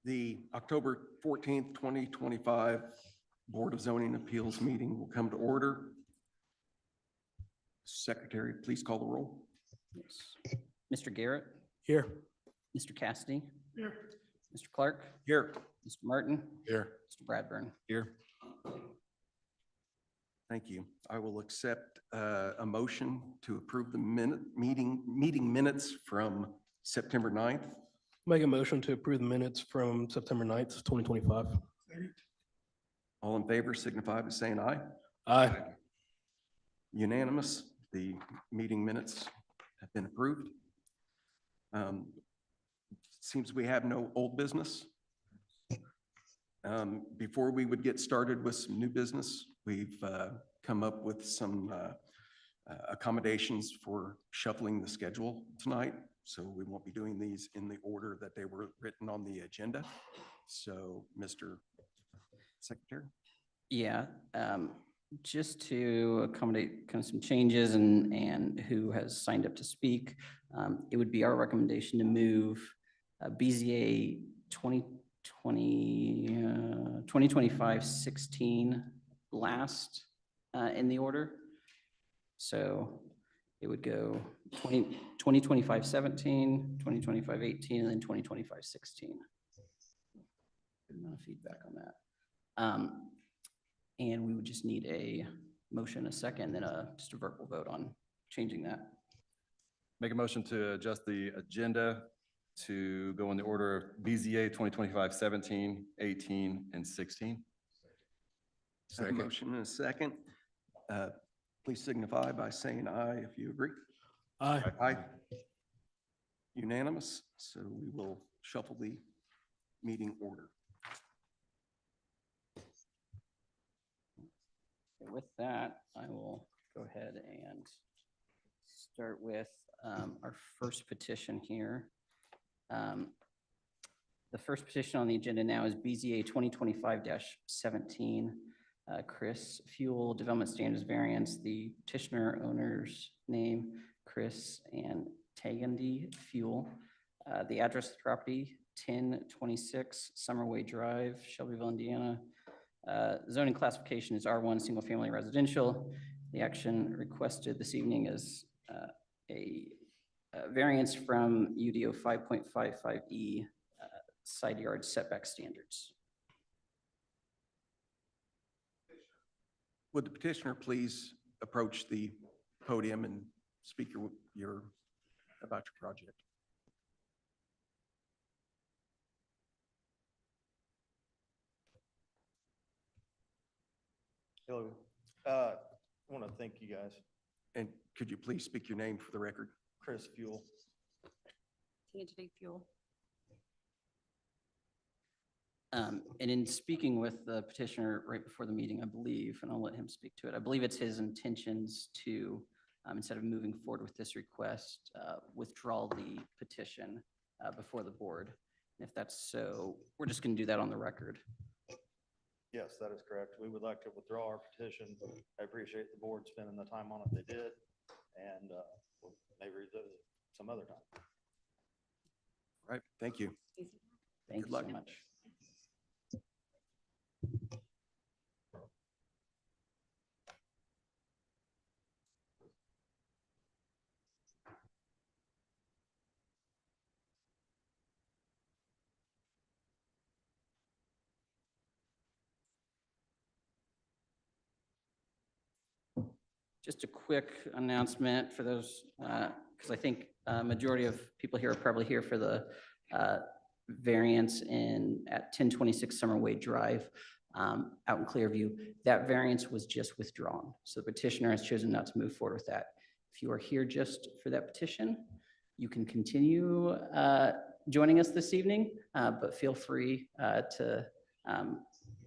The October 14th, 2025 Board of Zoning Appeals meeting will come to order. Secretary, please call the roll. Yes. Mr. Garrett, Here. Mr. Cassidy, Here. Mr. Clark, Here. Mr. Martin, Here. Mr. Bradburn. Here. Thank you. I will accept a motion to approve the meeting minutes from September 9th. Make a motion to approve the minutes from September 9th, 2025. All in favor signify by saying aye. Aye. Unanimous. The meeting minutes have been approved. Seems we have no old business. Before we would get started with some new business, we've come up with some accommodations for shuffling the schedule tonight. So we won't be doing these in the order that they were written on the agenda. So, Mr. Secretary. Yeah, just to accommodate kind of some changes and who has signed up to speak, it would be our recommendation to move BZA 2025-16 last in the order. So it would go 2025-17, 2025-18, and then 2025-16. Good amount of feedback on that. And we would just need a motion, a second, then just a verbal vote on changing that. Make a motion to adjust the agenda to go in the order of BZA 2025-17, 18, and 16. I have a motion and a second. Please signify by saying aye if you agree. Aye. Aye. Unanimous. So we will shuffle the meeting order. With that, I will go ahead and start with our first petition here. The first petition on the agenda now is BZA 2025-17, Chris Fuel Development Standards Variance. The petitioner owner's name, Chris and Tagandy Fuel. The address of the property, 1026 Summerway Drive, Shelbyville, Indiana. Zoning classification is R1 single family residential. The action requested this evening is a variance from UDO 5.55E side yard setback standards. Would the petitioner please approach the podium and speak about your project? Hello. I want to thank you guys. And could you please speak your name for the record? Chris Fuel. Tagandy Fuel. And in speaking with the petitioner right before the meeting, I believe, and I'll let him speak to it, I believe it's his intentions to, instead of moving forward with this request, withdraw the petition before the board. And if that's so, we're just going to do that on the record. Yes, that is correct. We would like to withdraw our petition. I appreciate the board spending the time on it they did, and we'll maybe revisit it some other time. All right, thank you. Thank Good you luck. so much. Just a quick announcement for those, because I think a majority of people here are probably here for the variance at 1026 Summerway Drive out in Clearview. That variance was just withdrawn. So the petitioner has chosen not to move forward with that. If you are here just for that petition, you can continue joining us this evening, but feel free to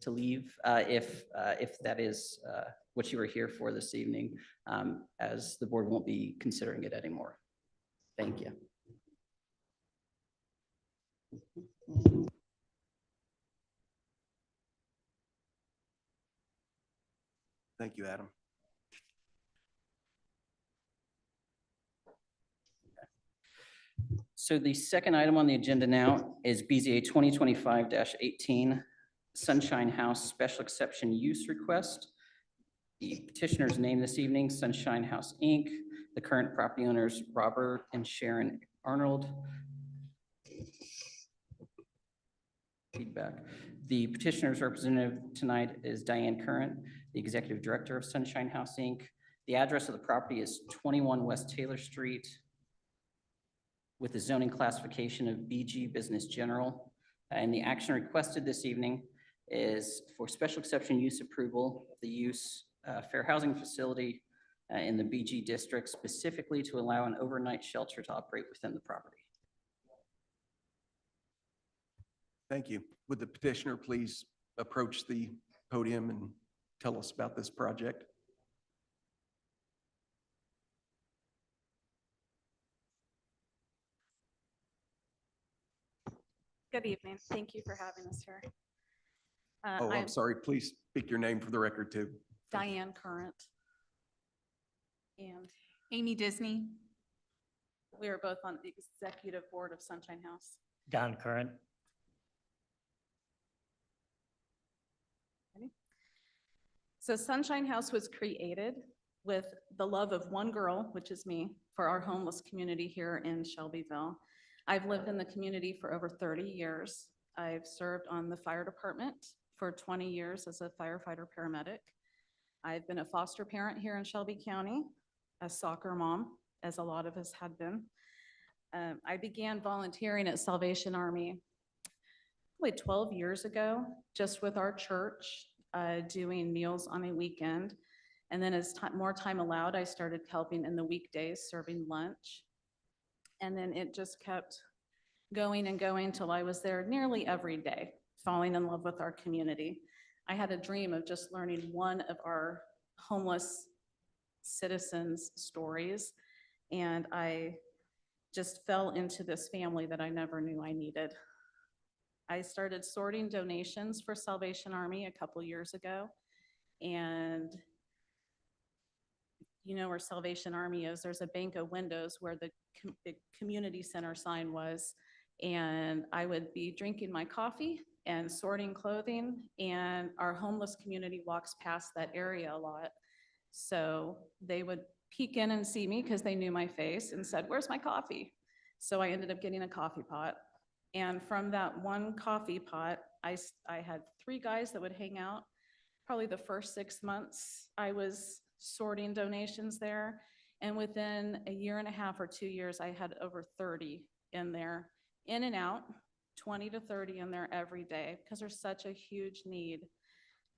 leave if that is what you were here for this evening, as the board won't be considering it anymore. Thank you. Thank you, Adam. So the second item on the agenda now is BZA 2025-18 Sunshine House Special Exception Use Request. The petitioner's name this evening, Sunshine House, Inc. The current property owners, Robert and Sharon Arnold. Feedback. The petitioner's representative tonight is Diane Curran, the executive director of Sunshine House, Inc. The address of the property is 21 West Taylor Street with the zoning classification of BG Business General. And the action requested this evening is for special exception use approval of the use fair housing facility in the BG district, specifically to allow an overnight shelter to operate within the property. Thank you. Would the petitioner please approach the podium and tell us about this project? Good evening. Thank you for having us here. Oh, I'm sorry. Please speak your name for the record too. Diane Current. And Amy Disney. We are both on the executive board of Sunshine House. Don Curran. So Sunshine House was created with the love of one girl, which is me, for our homeless community here in Shelbyville. I've lived in the community for over 30 years. I've served on the fire department for 20 years as a firefighter paramedic. I've been a foster parent here in Shelby County, a soccer mom, as a lot of us had been. I began volunteering at Salvation Army probably 12 years ago, just with our church, doing meals on a weekend. And then as more time allowed, I started helping in the weekdays, serving lunch. And then it just kept going and going till I was there nearly every day, falling in love with our community. I had a dream of just learning one of our homeless citizens' stories, and I just fell into this family that I never knew I needed. I started sorting donations for Salvation Army a couple years ago, and you know where Salvation Army is, there's a bank of windows where the community center sign was, and I would be drinking my coffee and sorting clothing, and our homeless community walks past that area a lot. So they would peek in and see me because they knew my face and said, "Where's my coffee?" So I ended up getting a coffee pot. And from that one coffee pot, I had 3 guys that would hang out. Probably the first 6 months, I was sorting donations there. And within a year and a half or 2 years, I had over 30 in there, in and out, 20 to 30 in there every day, because there's such a huge need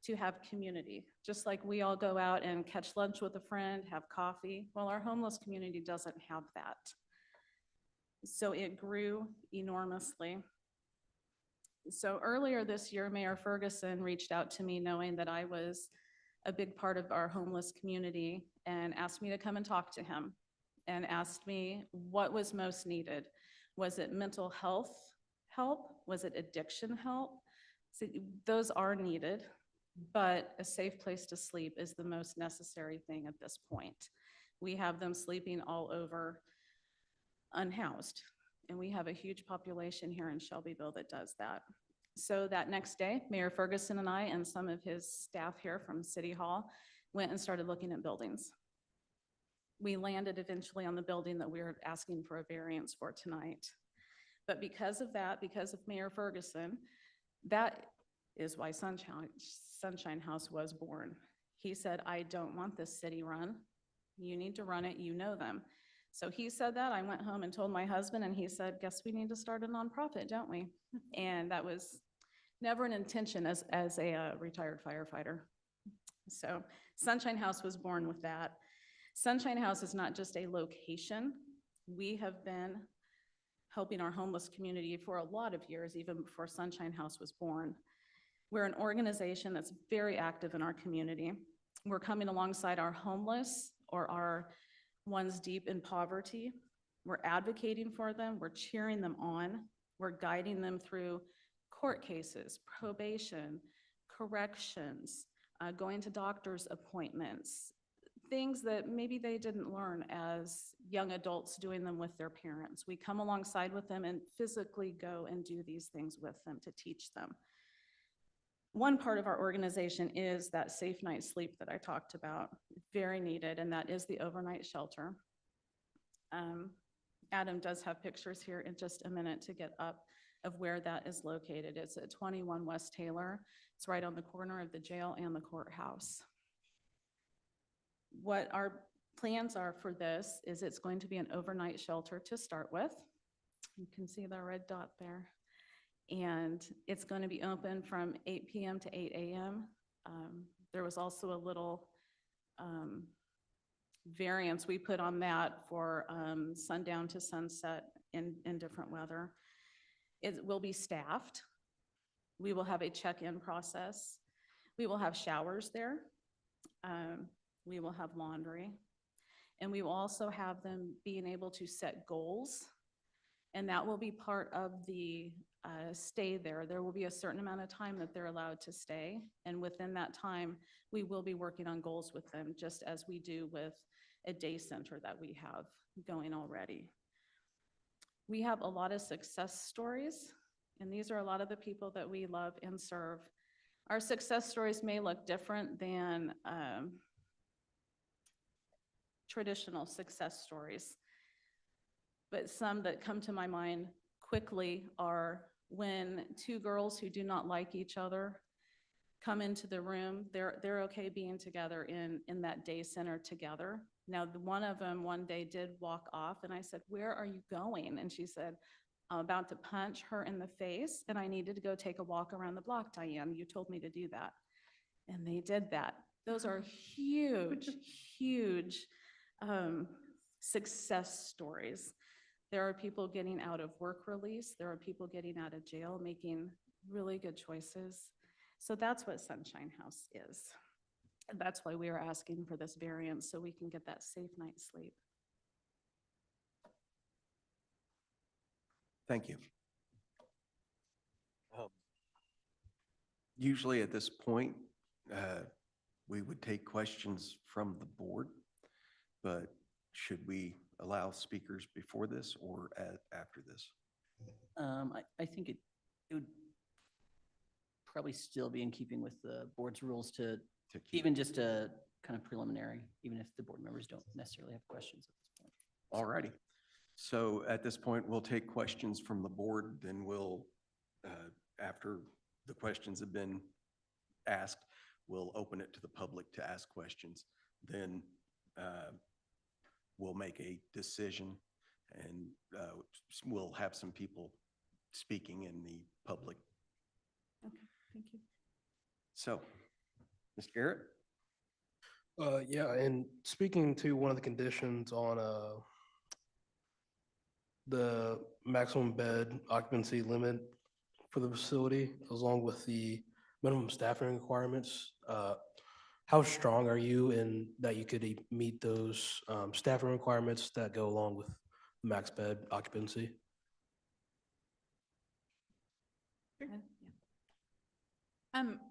to have community. Just like we all go out and catch lunch with a friend, have coffee. Well, our homeless community doesn't have that. So it grew enormously. So earlier this year, Mayor Ferguson reached out to me knowing that I was a big part of our homeless community and asked me to come and talk to him and asked me what was most needed. Was it mental health help? Was it addiction help? So those are needed, but a safe place to sleep is the most necessary thing at this point. We have them sleeping all over unhoused, and we have a huge population here in Shelbyville that does that. So that next day, Mayor Ferguson and I and some of his staff here from City Hall went and started looking at buildings. We landed eventually on the building that we were asking for a variance for tonight. But because of that, because of Mayor Ferguson, that is why Sunshine House was born. He said, "I don't want this city run. You need to run it, you know them." So he said that. I went home and told my husband, and he said, "Guess we need to start a nonprofit, don't we?" And that was never an intention as a retired firefighter. So Sunshine House was born with that. Sunshine House is not just a location. We have been helping our homeless community for a lot of years, even before Sunshine House was born. We're an organization that's very active in our community. We're coming alongside our homeless or our ones deep in poverty. We're advocating for them. We're cheering them on. We're guiding them through court cases, probation, corrections, going to doctor's appointments, things that maybe they didn't learn as young adults doing them with their parents. We come alongside with them and physically go and do these things with them to teach them. One part of our organization is that safe night sleep that I talked about, very needed, and that is the overnight shelter. Adam does have pictures here in just a minute to get up of where that is located. It's at 21 West Taylor. It's right on the corner of the jail and the courthouse. What our plans are for this is it's going to be an overnight shelter to start with. You can see the red dot there. And it's going to be open from 8 p.m. to 8 a.m. There was also a little variance we put on that for sundown to sunset in different weather. It will be staffed. We will have a check-in process. We will have showers there. We will have laundry. And we will also have them being able to set goals. And that will be part of the stay there. There will be a certain amount of time that they're allowed to stay. And within that time, we will be working on goals with them, just as we do with a day center that we have going already. We have a lot of success stories, and these are a lot of the people that we love and serve. Our success stories may look different than traditional success stories, but some that come to my mind quickly are when two girls who do not like each other come into the room, they're okay being together in that day center together. Now, one of them one day did walk off, and I said, "Where are you going?" And she said, "I'm about to punch her in the face, and I needed to go take a walk around the block, Diane. You told me to do that." And they did that. Those are huge, huge success stories. There are people getting out of work release. There are people getting out of jail, making really good choices. So that's what Sunshine House is. And that's why we are asking for this variance, so we can get that safe night's sleep. Thank you. Usually at this point, we would take questions from the board, but should we allow speakers before this or after this? I think it would probably still be in keeping with the board's rules to To keep- even just a kind of preliminary, even if the board members don't necessarily have questions at this point. All righty. So at this point, we'll take questions from the board, then we'll, after the questions have been asked, we'll open it to the public to ask questions. Then we'll make a decision, and we'll have some people speaking in the public. Okay, thank you. So, Mr. Garrett? Yeah, and speaking to one of the conditions on the maximum bed occupancy limit for the facility, along with the minimum staffing requirements, how strong are you in that you could meet those staffing requirements that go along with max bed occupancy?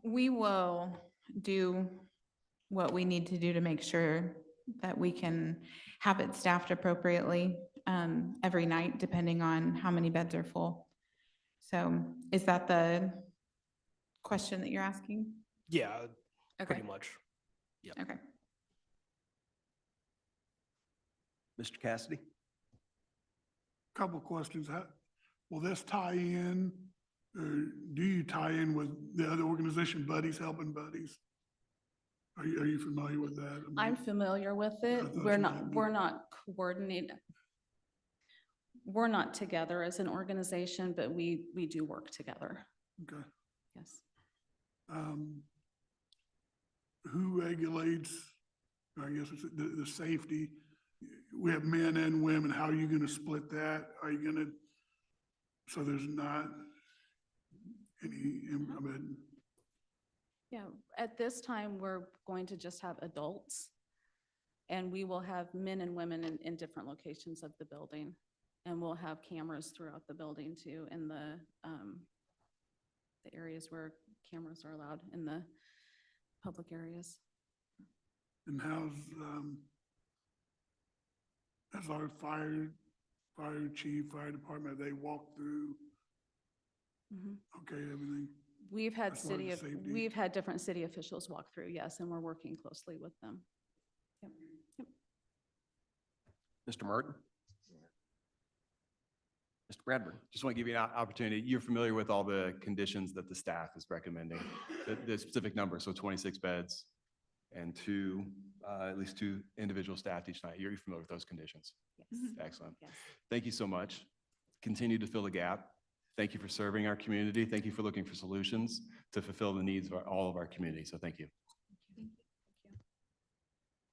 We will do what we need to do to make sure that we can have it staffed appropriately every night, depending on how many beds are full. So is that the question that you're asking? Yeah, Okay, pretty much. okay. Mr. Cassidy? Couple of questions. Will this tie in, or do you tie in with the other organization, Buddies Helping Buddies? Are you familiar with that? I mean, I'm familiar with I it. thought We're you not, might be. we're not coordinated. We're not together as an organization, but we do work together. Okay. Yes. Who regulates, I guess it's the safety? We have men and women. How are you gonna split that? Are you gonna, so there's not any, I mean, Yeah, at this time, we're going to just have adults. And we will have men and women in different locations of the building. And we'll have cameras throughout the building too, in the areas where cameras are allowed in the public areas. And how's our fire chief, fire department, they walk through, Mhm. okay, everything? We've had As far as safety? we've had different city officials walk through, yes, and we're working closely with them. Yep. Yep. Mr. Martin? Mr. Bradburn? Just want to give you an opportunity. You're familiar with all the conditions that the staff is recommending, the specific number, so 26 beds and at least two individual staff each night. You're familiar with those conditions. Yes. Excellent. Yes. Thank you so much. Continue to fill the gap. Thank you for serving our community. Thank you for looking for solutions to fulfill the needs of all of our community. So thank you.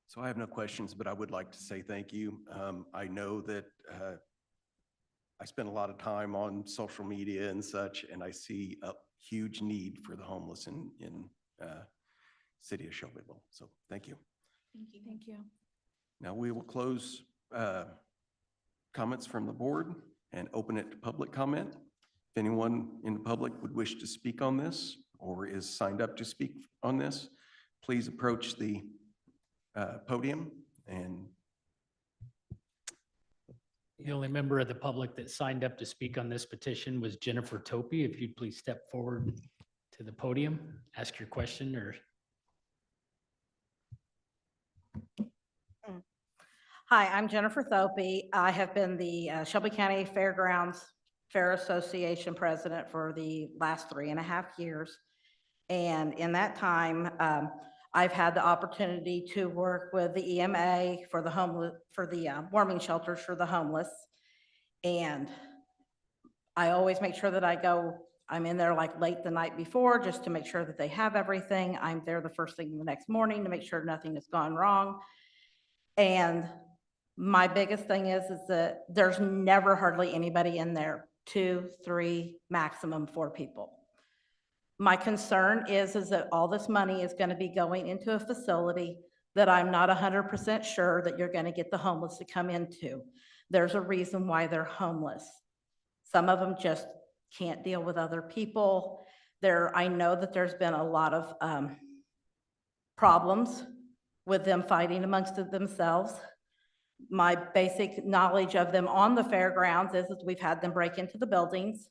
So I have no questions, but I would like to say thank you. I know that I spend a lot of time on social media and such, and I see a huge need for the homeless in city of Shelbyville. So thank you. Thank you. Thank you. Now we will close comments from the board and open it to public comment. If anyone in the public would wish to speak on this or is signed up to speak on this, please approach the podium. And The only member of the public that signed up to speak on this petition was Jennifer Topey. If you'd please step forward to the podium, ask your question or. Hi, I'm Jennifer Thopey. I have been the Shelby County Fairgrounds Fair Association president for the last 3.5 years. And in that time, I've had the opportunity to work with the EMA for the homeless, for the warming shelters for the homeless. And I always make sure that I'm in there like late the night before just to make sure that they have everything. I'm there the first thing the next morning to make sure nothing has gone wrong. And my biggest thing is that there's never hardly anybody in there, 2, 3, maximum 4 people. My concern is that all this money is going to be going into a facility that I'm not 100% sure that you're going to get the homeless to come into. There's a reason why they're homeless. Some of them just can't deal with other people. I know that there's been a lot of problems with them fighting amongst themselves. My basic knowledge of them on the fairgrounds is that we've had them break into the buildings.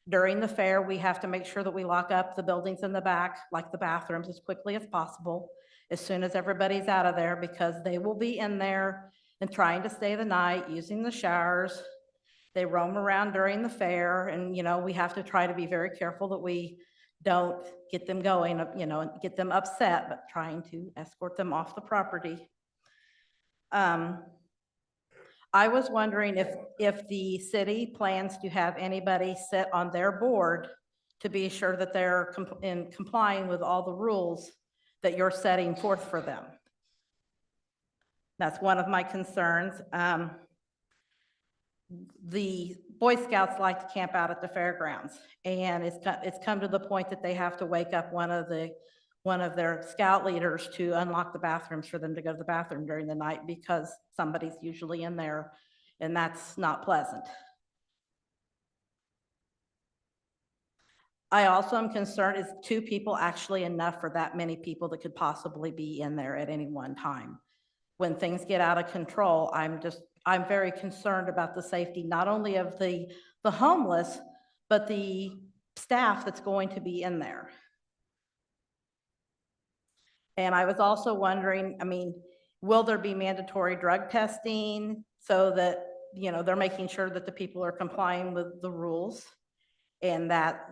During the fair, we have to make sure that we lock up the buildings in the back, like the bathrooms, as quickly as possible, as soon as everybody's out of there, because they will be in there and trying to stay the night, using the showers. They roam around during the fair, and, we have to try to be very careful that we don't get them going, and get them upset, but trying to escort them off the property. I was wondering if the city plans to have anybody sit on their board to be sure that they're complying with all the rules that you're setting forth for them. That's one of my concerns. The Boy Scouts like to camp out at the fairgrounds, and it's come to the point that they have to wake up one of their scout leaders to unlock the bathrooms for them to go to the bathroom during the night, because somebody's usually in there, and that's not pleasant. I also am concerned, is 2 people actually enough for that many people that could possibly be in there at any one time? When things get out of control, I'm very concerned about the safety, not only of the homeless, but the staff that's going to be in there. And I was also wondering, will there be mandatory drug testing so that, they're making sure that the people are complying with the rules? And that,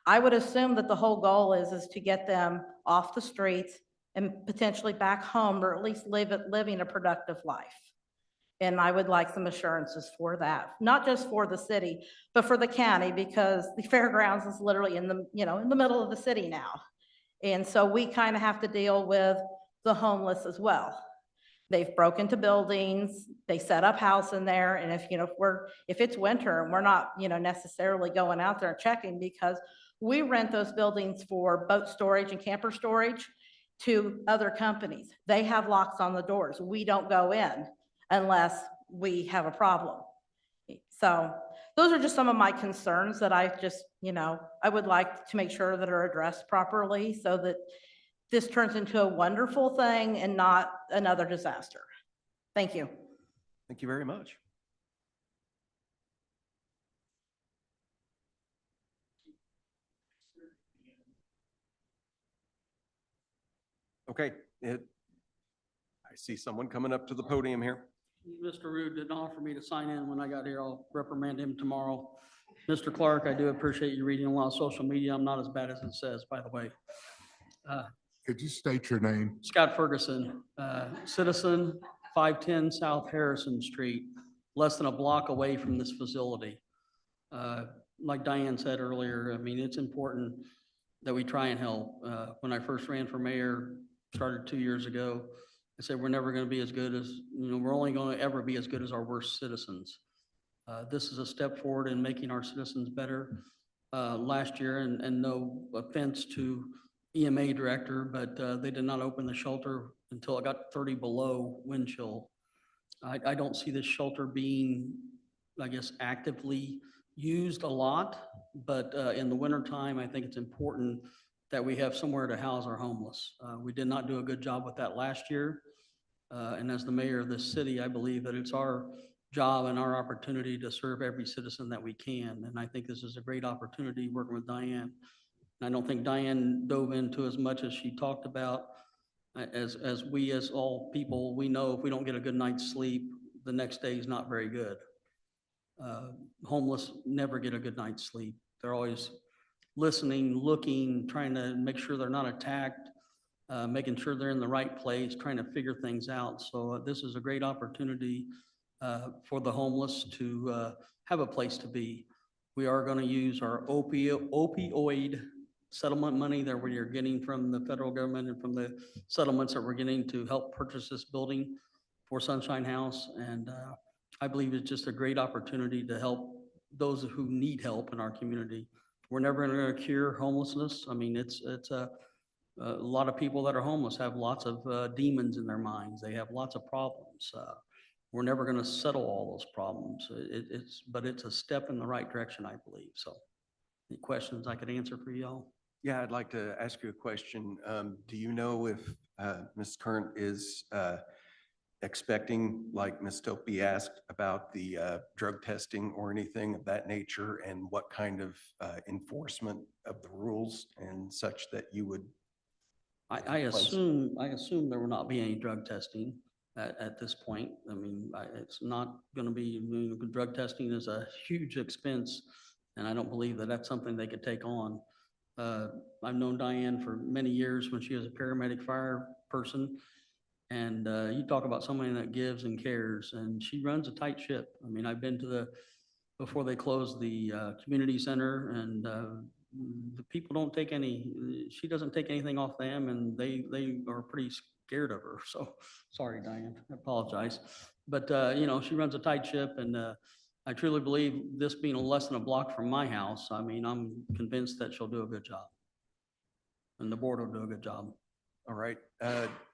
I would assume that the whole goal is to get them off the streets and potentially back home, or at least living a productive life. And I would like some assurances for that, not just for the city, but for the county, because the fairgrounds is literally in the middle of the city now. And so we kind of have to deal with the homeless as well. They've broken into buildings, they set up house in there, and if it's winter and we're not, necessarily going out there and checking, because we rent those buildings for boat storage and camper storage to other companies. They have locks on the doors. We don't go in unless we have a problem. So those are just some of my concerns that I just, I would like to make sure that are addressed properly, so that this turns into a wonderful thing and not another disaster. Thank you. Thank you very much. Okay, I see someone coming up to the podium here. Mr. Rude didn't offer me to sign in when I got here. I'll reprimand him tomorrow. Mr. Clark, I do appreciate you reading a lot of social media. I'm not as bad as it says, by the way. Could you state your name? Scott Ferguson, citizen, 510 South Harrison Street, less than a block away from this facility. Like Diane said earlier, I mean, it's important that we try and help. When I first ran for mayor, started 2 years ago, I said, we're never going to be as good as, we're only going to ever be as good as our worst citizens. This is a step forward in making our citizens better. Last year, and no offense to EMA director, but they did not open the shelter until it got 30 below wind chill. I don't see this shelter being, I guess, actively used a lot, but in the wintertime, I think it's important that we have somewhere to house our homeless. We did not do a good job with that last year. And as the mayor of this city, I believe that it's our job and our opportunity to serve every citizen that we can. And I think this is a great opportunity working with Diane. I don't think Diane dove into as much as she talked about. As we, as all people, we know if we don't get a good night's sleep, the next day is not very good. Homeless never get a good night's sleep. They're always listening, looking, trying to make sure they're not attacked, making sure they're in the right place, trying to figure things out. So this is a great opportunity for the homeless to have a place to be. We are going to use our opioid settlement money that we are getting from the federal government and from the settlements that we're getting to help purchase this building for Sunshine House. And I believe it's just a great opportunity to help those who need help in our community. We're never going to cure homelessness. I mean, it's a lot of people that are homeless have lots of demons in their minds. They have lots of problems. We're never going to settle all those problems. But it's a step in the right direction, I believe. So any questions I could answer for y'all? Yeah, I'd like to ask you a question. Do you know if Ms. Current is expecting, like Ms. Topey asked, about the drug testing or anything of that nature, and what kind of enforcement of the rules and such that you would? I assume there will not be any drug testing at this point. I mean, it's not going to be, drug testing is a huge expense, and I don't believe that that's something they could take on. I've known Diane for many years when she was a paramedic fire person. And you talk about somebody that gives and cares, and she runs a tight ship. I mean, I've been to before they closed the community center, and the people don't take she doesn't take anything off them, and they are pretty scared of her. So sorry, Diane, I apologize. But, she runs a tight ship, and I truly believe this being less than a block from my house, I mean, I'm convinced that she'll do a good job. And the board will do a good job. All right.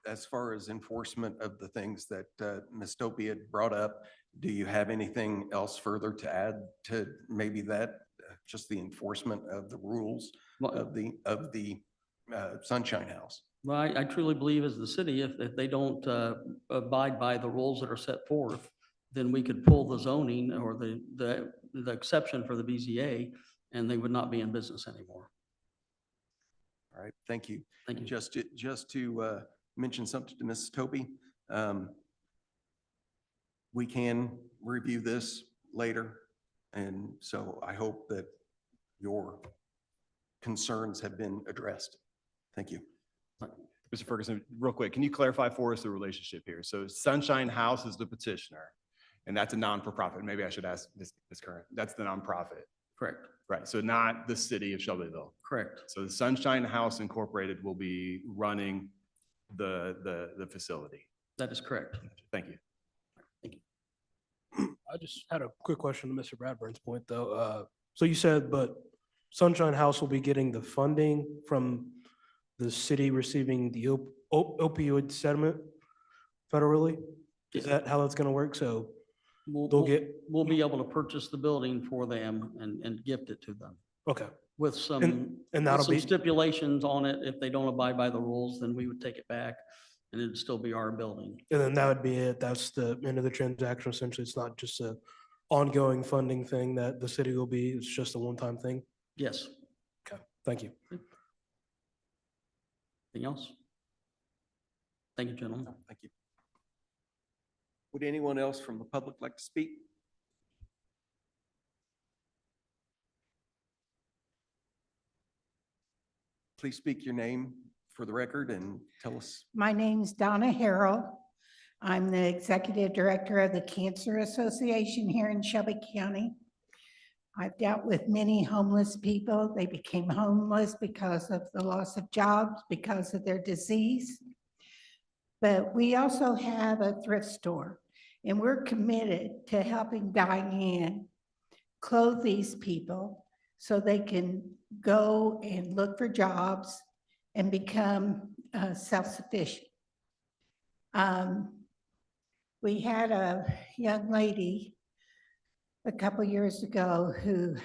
As far as enforcement of the things that Ms. Topey had brought up, do you have anything else further to add to maybe that, just the enforcement of the rules of the Sunshine House? Well, I truly believe as the city, if they don't abide by the rules that are set forth, then we could pull the zoning or the exception for the BZA, and they would not be in business anymore. All right, thank you. Thank you. Just to mention something to Mrs. Topey, we can review this later, and so I hope that your concerns have been addressed. Thank you. Mr. Ferguson, real quick, can you clarify for us the relationship here? So Sunshine House is the petitioner, and that's a non-for-profit. Maybe I should ask Ms. Current. That's the nonprofit. Correct. Right, so not the city of Shelbyville. Correct. So the Sunshine House Incorporated will be running the facility. That is correct. Thank you. I just had a quick question to Mr. Bradburn's point, though. So you said, but Sunshine House will be getting the funding from the city receiving the opioid settlement federally? Is that how that's gonna work? So we'll get, We'll be able to purchase the building for them and gift it to them. okay, And some that'll be, stipulations on it. If they don't abide by the rules, then we would take it back and it'd still be our building. and then that would be it. That's the end of the transaction. Essentially, it's not just a ongoing funding thing that the city will be. It's just a one-time thing. Yes. Okay, thank you. Anything else? Thank you, gentlemen. Thank you. Would anyone else from the public like to speak? Please speak your name for the record and tell us. My name's Donna Harrell. I'm the Executive Director of the Cancer Association here in Shelby County. I've dealt with many homeless people. They became homeless because of the loss of jobs, because of their disease. But we also have a thrift store, and we're committed to helping Diane clothe these people so they can go and look for jobs and become self-sufficient. We had a young lady a couple years ago who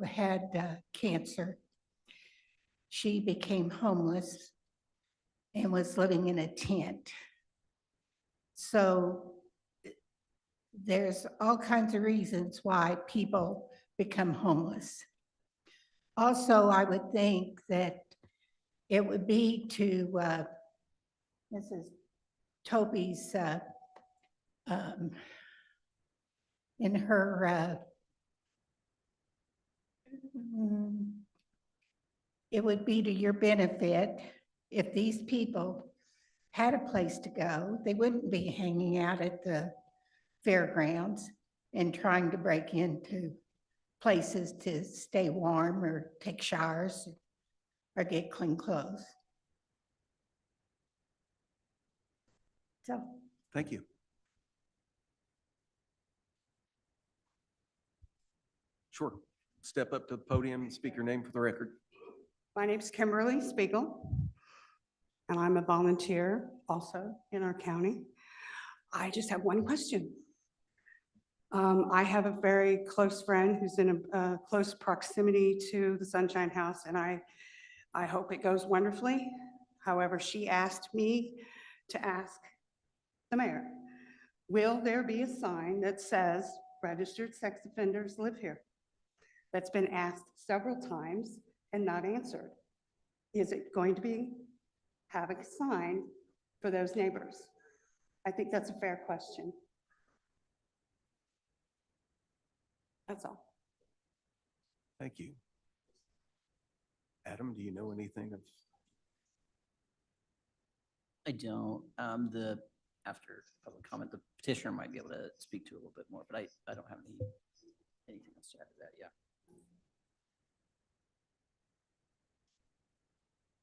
had cancer. She became homeless and was living in a tent. So there's all kinds of reasons why people become homeless. Also, I would think that it would be to Mrs. Toby's in her it would be to your benefit if these people had a place to go. They wouldn't be hanging out at the fairgrounds and trying to break into places to stay warm or take showers or get clean clothes. So. Thank you. Sure. Step up to the podium and speak your name for the record. My name's Kimberly Spiegel, and I'm a volunteer also in our county. I just have one question. I have a very close friend who's in a close proximity to the Sunshine House, and I hope it goes wonderfully. However, she asked me to ask the mayor, will there be a sign that says registered sex offenders live here? That's been asked several times and not answered. Is it going to be having a sign for those neighbors? I think that's a fair question. That's all. Thank you. Adam, do you know anything of? I don't. After public comment, the petitioner might be able to speak to it a little bit more, but I don't have anything else to add to that. Yeah.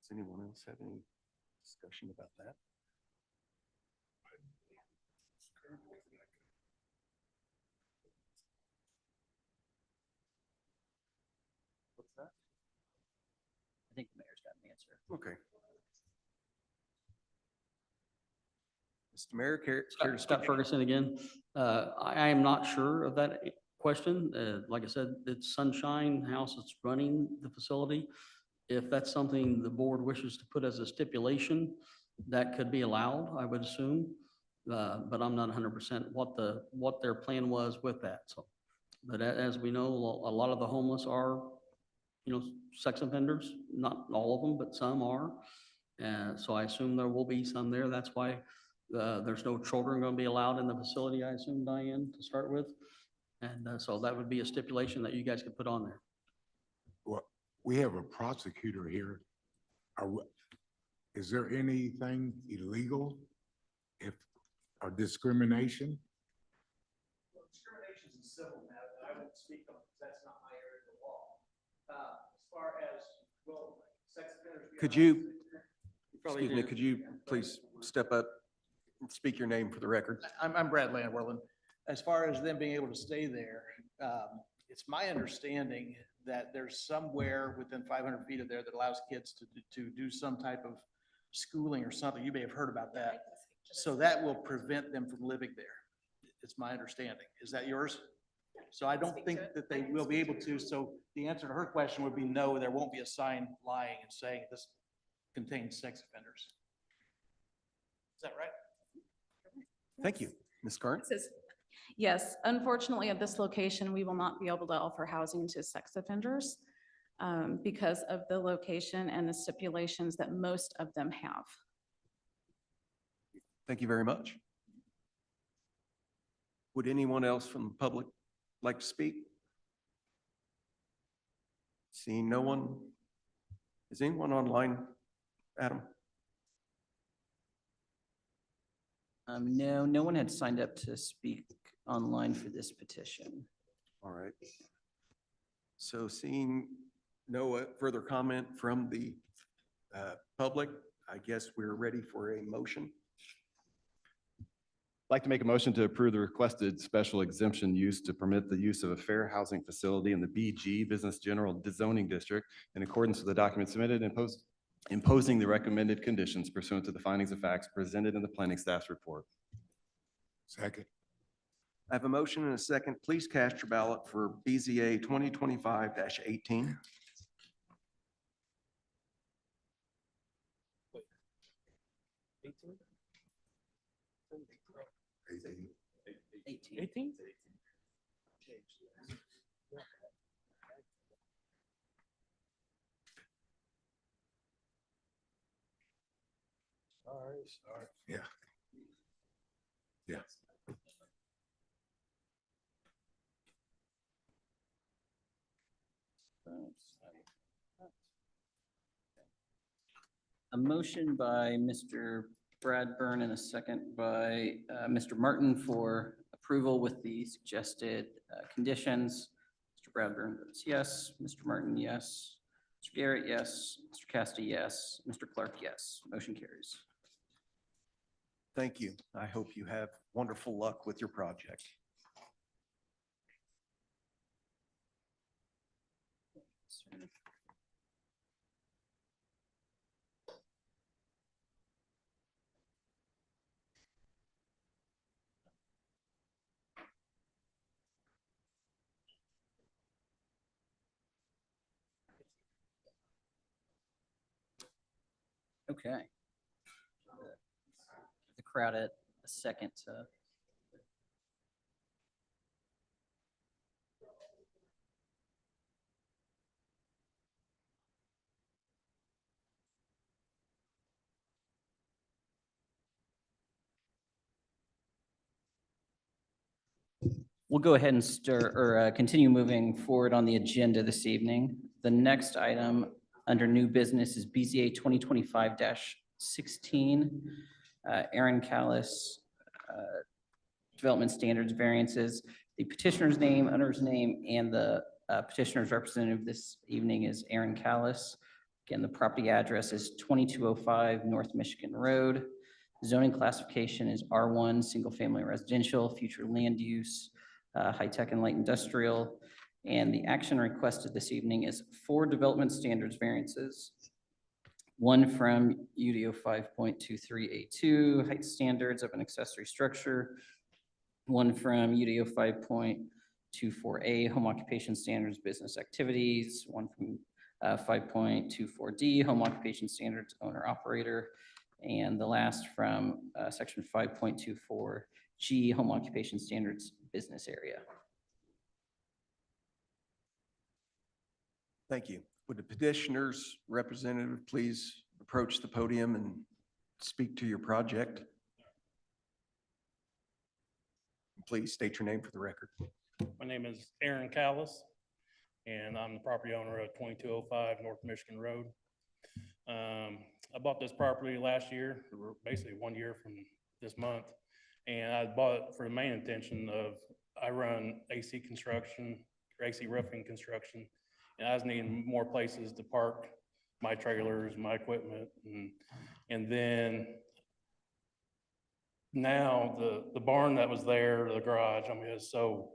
Does anyone else have any discussion about that? What's that? I think the mayor's got an answer. Okay. Mr. Mayor, care to Scott speak? Ferguson again. I am not sure of that question. Like I said, it's Sunshine House that's running the facility. If that's something the board wishes to put as a stipulation, that could be allowed, I would assume. But I'm not 100% what their plan was with that. So, but as we know, a lot of the homeless are, sex offenders. Not all of them, but some are. So I assume there will be some there. That's why there's no children going to be allowed in the facility, I assume, Diane, to start with. And so that would be a stipulation that you guys could put on there. Well, we have a prosecutor here. Is there anything illegal or discrimination? Well, discrimination is a civil matter that I won't speak on because that's not my area of the law. As far as, sex offenders. Could you, excuse me, could you please step up and speak your name for the record? I'm Brad Landwerland. As far as them being able to stay there, it's my understanding that there's somewhere within 500 feet of there that allows kids to do some type of schooling or something. You may have heard about that. So that will prevent them from living there. It's my understanding. Is that yours? So I don't think that they will be able to. So the answer to her question would be no, there won't be a sign lying and saying this contains sex offenders. Is that right? Thank you. Ms. Curran? Yes, unfortunately, at this location, we will not be able to offer housing to sex offenders because of the location and the stipulations that most of them have. Thank you very much. Would anyone else from the public like to speak? Seeing no one, is anyone online, Adam? No, no one had signed up to speak online for this petition. All right. So seeing no further comment from the public, I guess we're ready for a motion. I'd like to make a motion to approve the requested special exemption use to permit the use of a fair housing facility in the BG Business General Zoning District in accordance with the document submitted and imposing the recommended conditions pursuant to the findings of facts presented in the planning staff's report. Second. I have a motion and a second. Please cast your ballot for BZA 2025-18. Yeah. Yeah. A motion by Mr. Bradburn and a second by Mr. Martin for approval with the suggested conditions. Mr. Bradburn votes yes. Mr. Martin, yes. Mr. Garrett, yes. Mr. Casta, yes. Mr. Clark, yes. Motion carries. Thank you. I hope you have wonderful luck with your project. Okay. The crowd at a second to. We'll go ahead and continue moving forward on the agenda this evening. The next item under new business is BZA 2025-16. Aaron Callis, Development Standards Variances. The petitioner's name, owner's name, and the petitioner's representative this evening is Aaron Callis. Again, the property address is 2205 North Michigan Road. Zoning classification is R1, single family residential, future land use, high-tech and light industrial. And the action requested this evening is 4 development standards variances. 1 from UDO 5.23A2, height standards of an accessory structure. 1 from UDO 5.24A, home occupation standards, business activities. 1 from 5.24D, home occupation standards, owner operator. And the last from section 5.24G, home occupation standards, business area. Thank you. Would the petitioner's representative please approach the podium and speak to your project? Please state your name for the record. My name is Aaron Callis, and I'm the property owner of 2205 North Michigan Road. I bought this property last year, or basically 1 year from this month, and I bought it for the main intention of, I run AC construction, or AC roofing construction, and I was needing more places to park my trailers, my equipment, and then now the barn that was there, the garage, I mean, it's so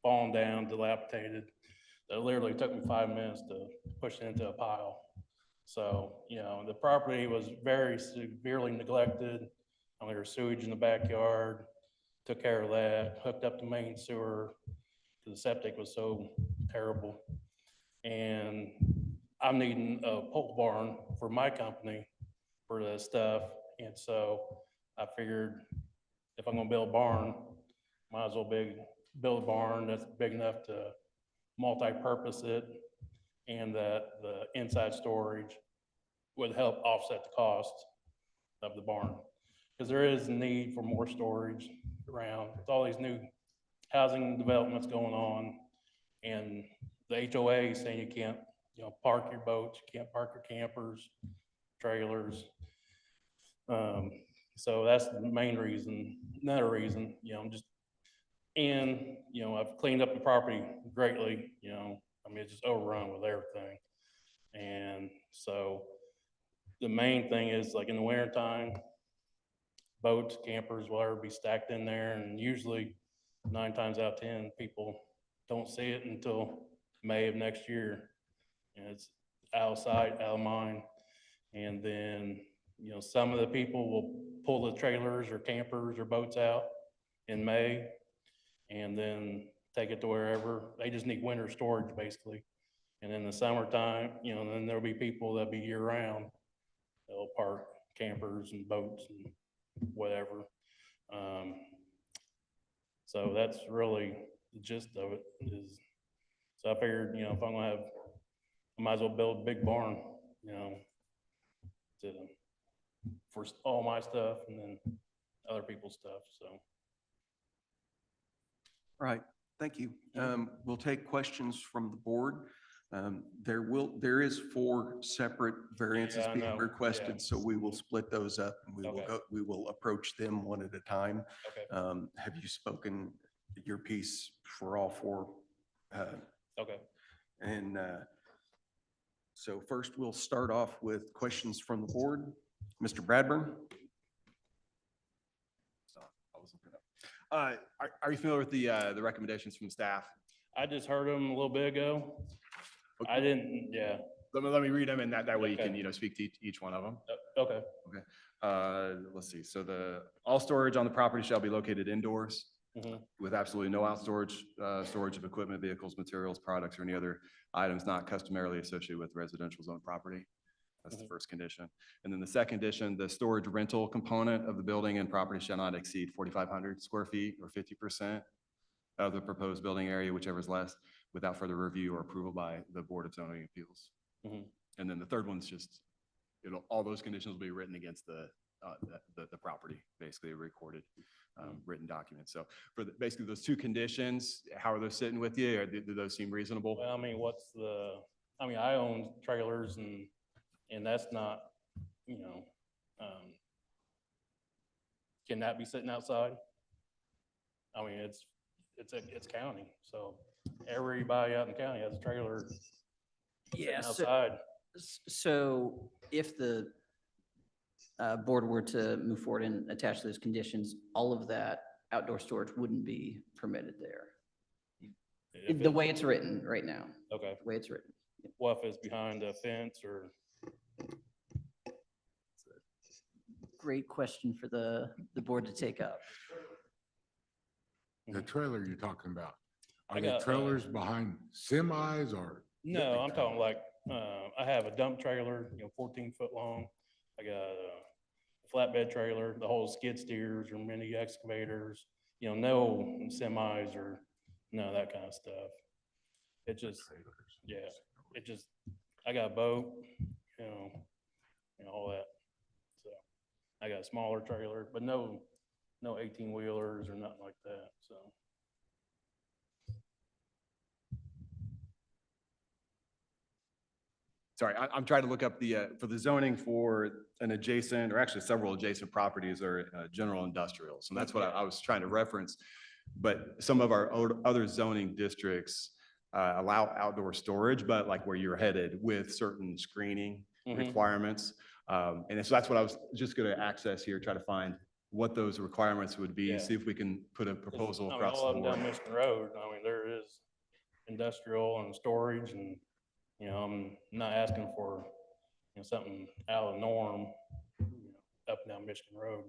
fallen down, dilapidated, that it literally took me 5 minutes to push it into a pile. So, you know, the property was very severely neglected. There was sewage in the backyard, took care of that, hooked up the main sewer, The septic was so terrible. And I'm needing a pole barn for my company for the stuff. And so I figured if I'm gonna build a barn, might as well build a barn that's big enough to multi-purpose it, and that the inside storage would help offset the cost of the barn. Because there is a need for more storage around, with all these new housing developments going on, and the HOA is saying you can't, park your boats, you can't park your campers, trailers. So that's the main reason. Another reason, I've cleaned up the property greatly, it's just overrun with everything. And so the main thing is, like, in the winter time, boats, campers, whatever, be stacked in there, and usually 9 times out of 10, people don't see it until May of next year. And it's out of sight, out of mind. And then, some of the people will pull the trailers or campers or boats out in May and then take it to wherever. They just need winter storage, basically. And in the summertime, then there'll be people that'll be year round. They'll park campers and boats and whatever. So that's really the gist of it is. So I figured, if I'm gonna I might as well build a big barn, for all my stuff and then other people's stuff, so. Right, thank you. We'll take questions from the board. There is 4 separate variances Yeah, I being know. requested, Yeah. so we will split those up and Okay. we will approach them one at a time. Okay. Have you spoken your piece for all 4? Okay. And so first we'll start off with questions from the board. Mr. Bradburn? Are you familiar with the recommendations from staff? I just heard them a little bit ago. I didn't, yeah. Let me read them, and that way you Okay. can, speak to each one of them. Okay. Okay. Let's see. So all storage on the property shall be located indoors Mhm. with absolutely no out storage of equipment, vehicles, materials, products, or any other items not customarily associated with residential zone property. That's the first condition. And then the second condition, the storage rental component of the building and property shall not exceed 4,500 square feet or 50% of the proposed building area, whichever is less, without further review or approval by the Board of Zoning Appeals. Mhm. And then the third one's just, all those conditions will be written against the property, basically a recorded written document. So for basically those 2 conditions, how are those sitting with you? Or do those seem reasonable? Well, I own trailers and that's not, can that be sitting outside? It's county, so everybody out in the county has a trailer sitting Yeah, outside. so if the board were to move forward and attach those conditions, all of that outdoor storage wouldn't be permitted there. The way it's written right now, Okay. the way it's written. What if it's behind a fence or? Great question for the board to take up. The trailer you're talking about, I are they got, trailers behind semis or? No, I'm talking like, I have a dump trailer, 14-foot long. I got a flatbed trailer, the whole skid steers or mini excavators, no semis or none of that kind of stuff. It just, yeah, I got a boat, all that. So I got a smaller trailer, but no 18-wheelers or nothing like that, so. Sorry, I'm trying to look up for the zoning for an adjacent, or actually several adjacent properties are general industrial. So that's what I was trying to reference. But some of our other zoning districts allow outdoor storage, but like where you're headed with certain screening requirements. And so that's what I was just going to access here, try to find what those requirements would be, see if we can put a proposal across the All up and board. down Michigan Road, there is industrial and storage, and I'm not asking for something out of the norm up and down Michigan Road.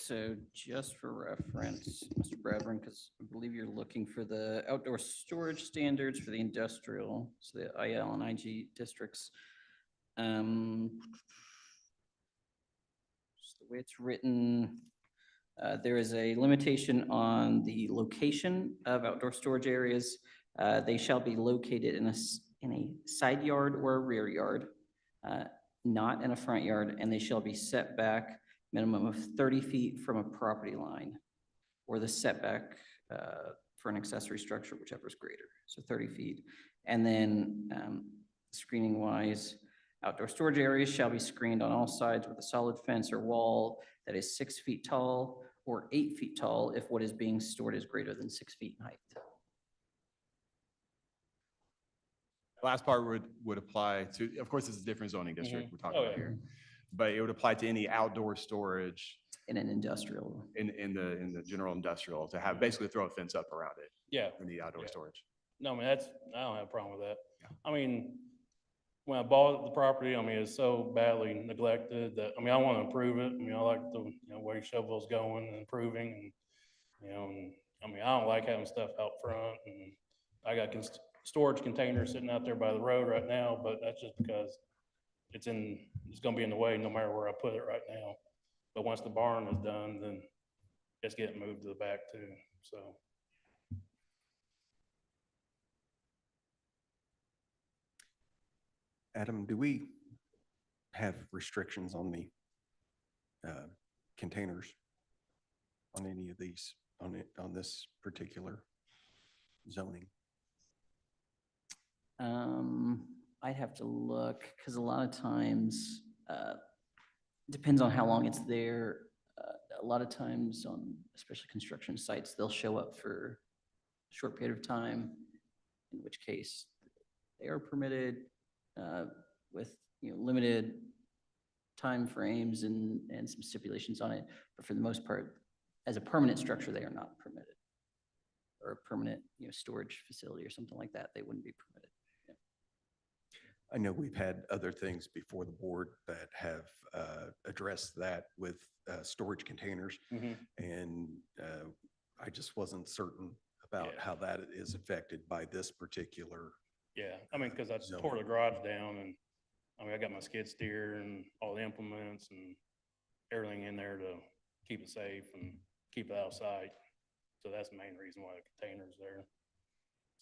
So just for reference, Mr. Bradburn, because I believe you're looking for the outdoor storage standards for the industrial, so the IL and IG districts. Just the way it's written, there is a limitation on the location of outdoor storage areas. They shall be located in a side yard or a rear yard, not in a front yard, and they shall be set back minimum of 30 feet from a property line or the setback for an accessory structure, whichever is greater, so 30 feet. And then screening wise, outdoor storage areas shall be screened on all sides with a solid fence or wall that is 6 feet tall or 8 feet tall if what is being stored is greater than 6 feet in height. Last part would apply to, of course, this is a different zoning district we're talking Oh, about yeah. here. But it would apply to any outdoor storage In an industrial. in the general industrial to have, basically throw a fence up around it Yeah. in the outdoor Yeah. storage. No, I mean, I don't have a problem with that. I mean, when I bought the property, I mean, it's so badly neglected that, I mean, I want to improve it. I mean, I like the, way Shelbyville's going and improving and, I mean, I don't like having stuff out front and I got storage containers sitting out there by the road right now, but that's just because it's gonna be in the way no matter where I put it right now. But once the barn is done, then it's getting moved to the back too, so. Adam, do we have restrictions on the containers on any of these, on this particular zoning? I'd have to look, because a lot of times, depends on how long it's there. A lot of times on, especially construction sites, they'll show up for a short period of time, in which case they are permitted with, limited timeframes and some stipulations on it. But for the most part, as a permanent structure, they are not permitted. Or a permanent, storage facility or something like that, they wouldn't be permitted. I know we've had other things before the board that have addressed that with storage containers. And I just wasn't certain about how that is affected by this particular. Yeah, I mean, because I tore the garage down and, I mean, I got my skid steer and all the implements and everything in there to keep it safe and keep it out of sight. So that's the main reason why the container's there.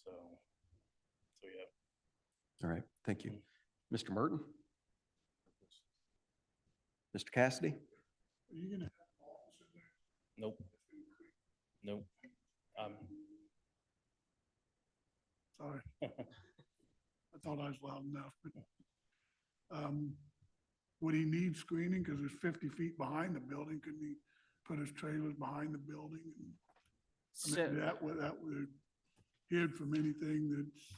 So yeah. All right, thank you. Mr. Merton? Mr. Cassidy? Are you gonna have an office in there? Nope. Nope. Sorry. I thought I was loud enough, but, would he need screening? Cause there's 50 feet behind the building. Couldn't he put his trailers behind the building? I mean, that would hid from anything that's,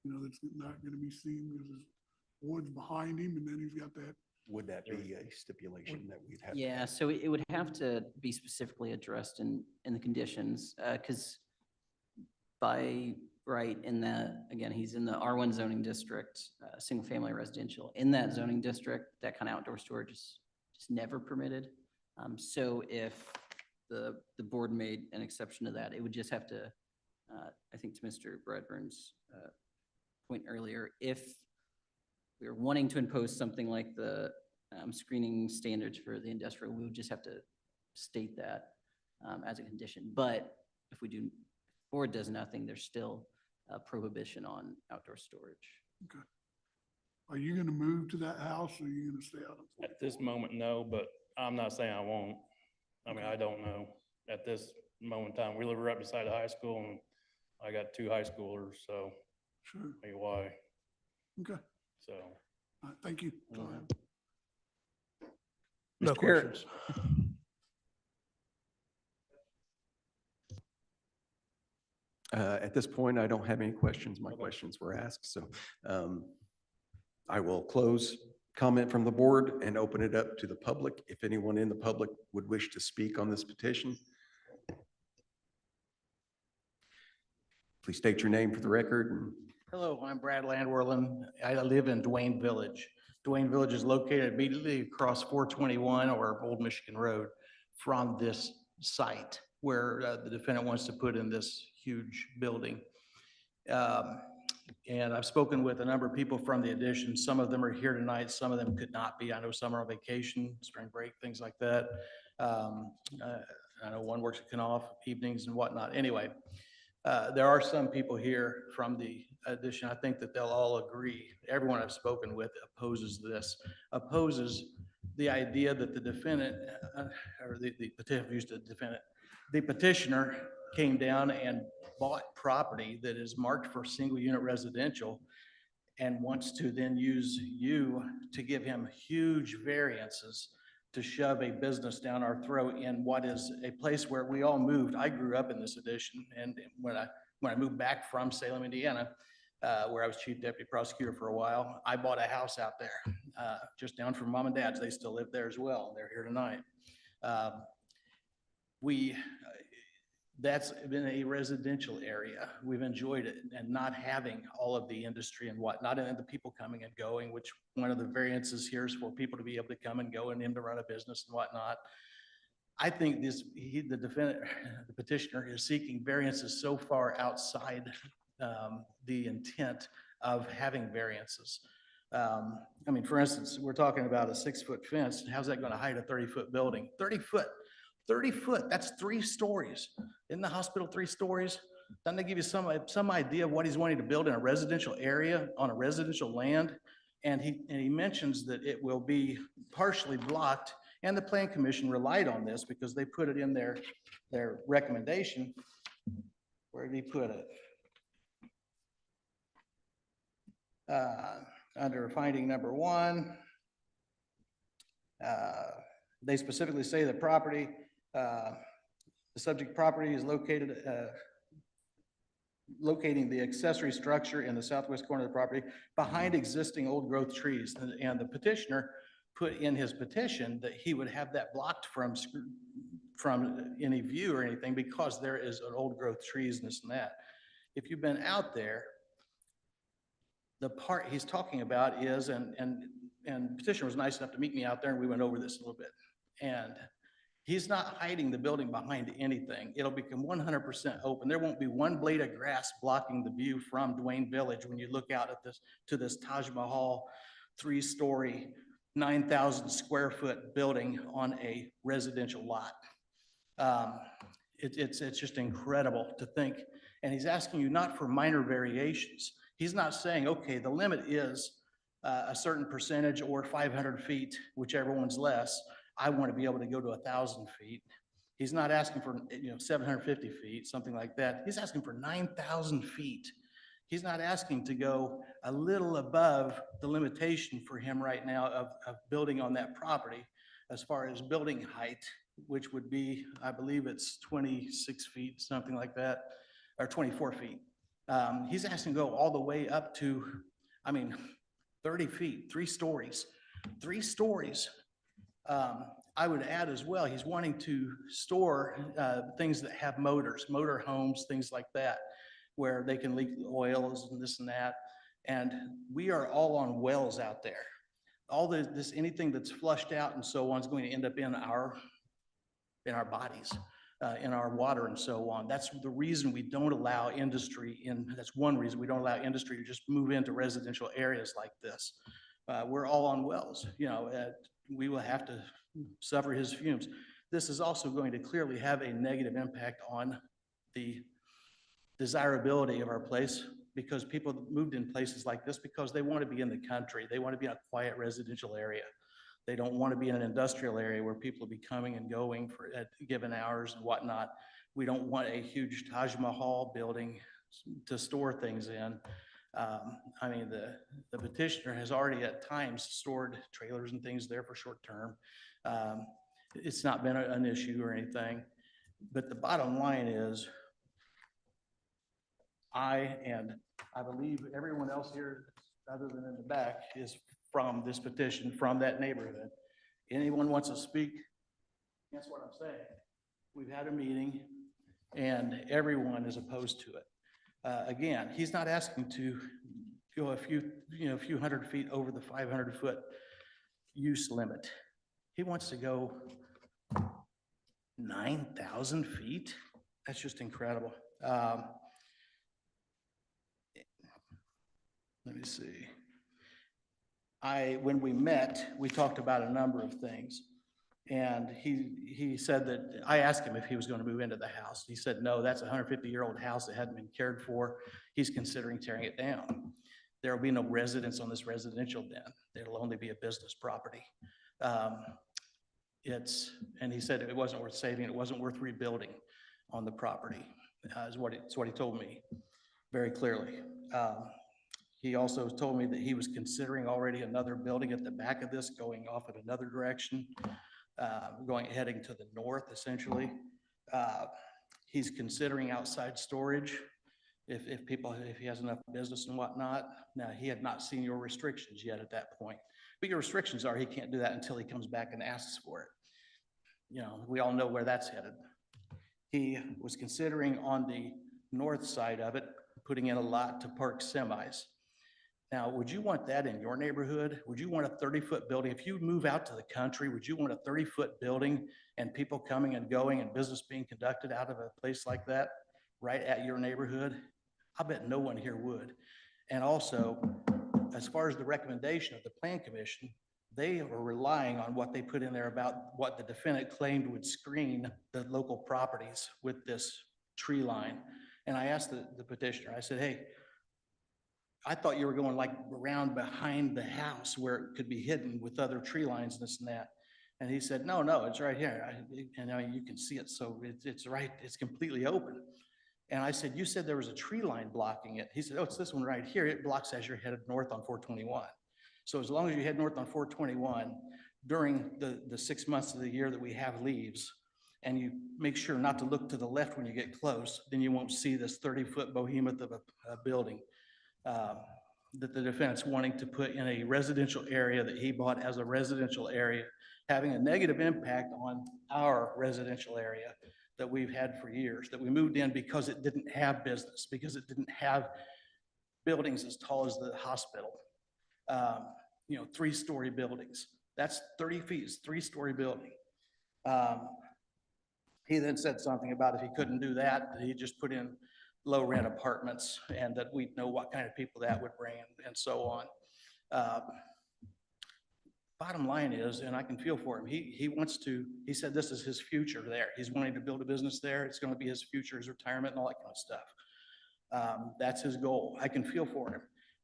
that's not gonna be seen because there's woods behind him and then he's got that. Would that be a stipulation that we'd have? Yeah, so it would have to be specifically addressed in the conditions, because by right in that, again, he's in the R1 zoning district, single family residential. In that zoning district, that kind of outdoor storage is just never permitted. So if the board made an exception to that, it would just have to, I think to Mr. Bradburn's point earlier, if we were wanting to impose something like the screening standards for the industrial, we would just have to state that as a condition. But if we do, board does nothing, there's still a prohibition on outdoor storage. Okay. Are you gonna move to that house or are you gonna stay out of it? At this moment, no, but I'm not saying I won't. I mean, I don't know. At this moment in time, we live right beside the high school and I got 2 high schoolers, so. Sure. Maybe why, Okay. so. All right, thank you. Go ahead. No Mr. Garrett? questions. At this point, I don't have any questions. My questions were asked, so I will close comment from the board and open it up to the public. If anyone in the public would wish to speak on this petition, please state your name for the record. Hello, I'm Brad Landwerland. I live in Duane Village. Duane Village is located immediately across 421 or Old Michigan Road from this site where the defendant wants to put in this huge building. And I've spoken with a number of people from the addition. Some of them are here tonight, some of them could not be. I know some are on vacation, spring break, things like that. I know one works at Knauf evenings and whatnot. Anyway, there are some people here from the addition. I think that they'll all agree. Everyone I've spoken with opposes this, opposes the idea that the defendant, or the petitioner came down and bought property that is marked for single unit residential and wants to then use you to give him huge variances to shove a business down our throat in what is a place where we all moved. I grew up in this addition, and when I moved back from Salem, Indiana, where I was chief deputy prosecutor for a while, I bought a house out there, just down from mom and dad's. They still live there as well. They're here tonight. That's been a residential area. We've enjoyed it, and not having all of the industry and whatnot, and the people coming and going, which one of the variances here is for people to be able to come and go and him to run a business and whatnot. I think the defendant, the petitioner, is seeking variances so far outside the intent of having variances. I mean, for instance, we're talking about a 6-foot fence. How's that going to hide a 30-foot building? 30 foot, that's 3 stories. Isn't the hospital 3 stories? Doesn't that give you some idea of what he's wanting to build in a residential area on a residential land? And he mentions that it will be partially blocked, and the Plan Commission relied on this because they put it in their recommendation. Where did he put it? Under finding number 1, they specifically say the property, the subject property is locating the accessory structure in the southwest corner of the property behind existing old growth trees. And the petitioner put in his petition that he would have that blocked from any view or anything because there is an old growth trees and this and that. If you've been out there, the part he's talking about is, and petitioner was nice enough to meet me out there, and we went over this a little bit. And he's not hiding the building behind anything. It'll become 100% open. There won't be one blade of grass blocking the view from Duane Village when you look out at this Taj Mahal 3-story, 9,000 square foot building on a residential lot. It's just incredible to think. And he's asking you not for minor variations. He's not saying, okay, the limit is a certain percentage or 500 feet, whichever one's less. I want to be able to go to 1,000 feet. He's not asking for 750 feet, something like that. He's asking for 9,000 feet. He's not asking to go a little above the limitation for him right now of building on that property as far as building height, which would be, I believe it's 26 feet, something like that, or 24 feet. He's asking to go all the way up to, 30 feet, 3 stories, 3 stories. I would add as well, he's wanting to store things that have motors, motor homes, things like that, where they can leak oils and this and that. And we are all on wells out there. All this, anything that's flushed out and so on is going to end up in our bodies, in our water and so on. That's the reason we don't allow industry in, that's one reason we don't allow industry to just move into residential areas like this. We're all on wells, we will have to suffer his fumes. This is also going to clearly have a negative impact on the desirability of our place, because people moved in places like this because they want to be in the country. They want to be in a quiet residential area. They don't want to be in an industrial area where people will be coming and going at given hours and whatnot. We don't want a huge Taj Mahal building to store things in. The petitioner has already at times stored trailers and things there for short term. It's not been an issue or anything, but the bottom line is and I believe everyone else here, other than in the back, is from this petition, from that neighborhood. Anyone wants to speak? That's what I'm saying. We've had a meeting and everyone is opposed to it. Again, he's not asking to go a few hundred feet over the 500-foot use limit. He wants to go 9,000 feet. That's just incredible. Let me see. When we met, we talked about a number of things. And he said that, I asked him if he was going to move into the house. He said, no, that's a 150-year-old house that hadn't been cared for. He's considering tearing it down. There will be no residents on this residential then. It'll only be a business property. And he said it wasn't worth saving. It wasn't worth rebuilding on the property, is what he told me very clearly. He also told me that he was considering already another building at the back of this, going off in another direction, heading to the north, essentially. He's considering outside storage if he has enough business and whatnot. Now, he had not seen your restrictions yet at that point. But your restrictions are he can't do that until he comes back and asks for it. You know, we all know where that's headed. He was considering on the north side of it, putting in a lot to park semis. Now, would you want that in your neighborhood? Would you want a 30-foot building? If you move out to the country, would you want a 30-foot building and people coming and going and business being conducted out of a place like that right at your neighborhood? I bet no one here would. And also, as far as the recommendation of the Plan Commission, they are relying on what they put in there about what the defendant claimed would screen the local properties with this tree line. And I asked the petitioner, I said, hey, I thought you were going like around behind the house where it could be hidden with other tree lines, this and that. And he said, no, it's right here. And I mean, you can see it. So it's right, it's completely open. And I said, you said there was a tree line blocking it. He said, oh, it's this one right here. It blocks as you're headed north on 421. So as long as you head north on 421 during the 6 months of the year that we have leaves, and you make sure not to look to the left when you get close, then you won't see this 30-foot behemoth of a building that the defendant's wanting to put in a residential area that he bought as a residential area, having a negative impact on our residential area that we've had for years, that we moved in because it didn't have business, because it didn't have buildings as tall as the hospital. 3-story buildings. That's 30 feet, 3-story building. He then said something about if he couldn't do that he'd just put in low rent apartments and that we'd know what kind of people that would bring and so on. Bottom line is, and I can feel for him, he said this is his future there. He's wanting to build a business there. It's going to be his future, his retirement and all that kind of stuff. That's his goal. I can feel for him.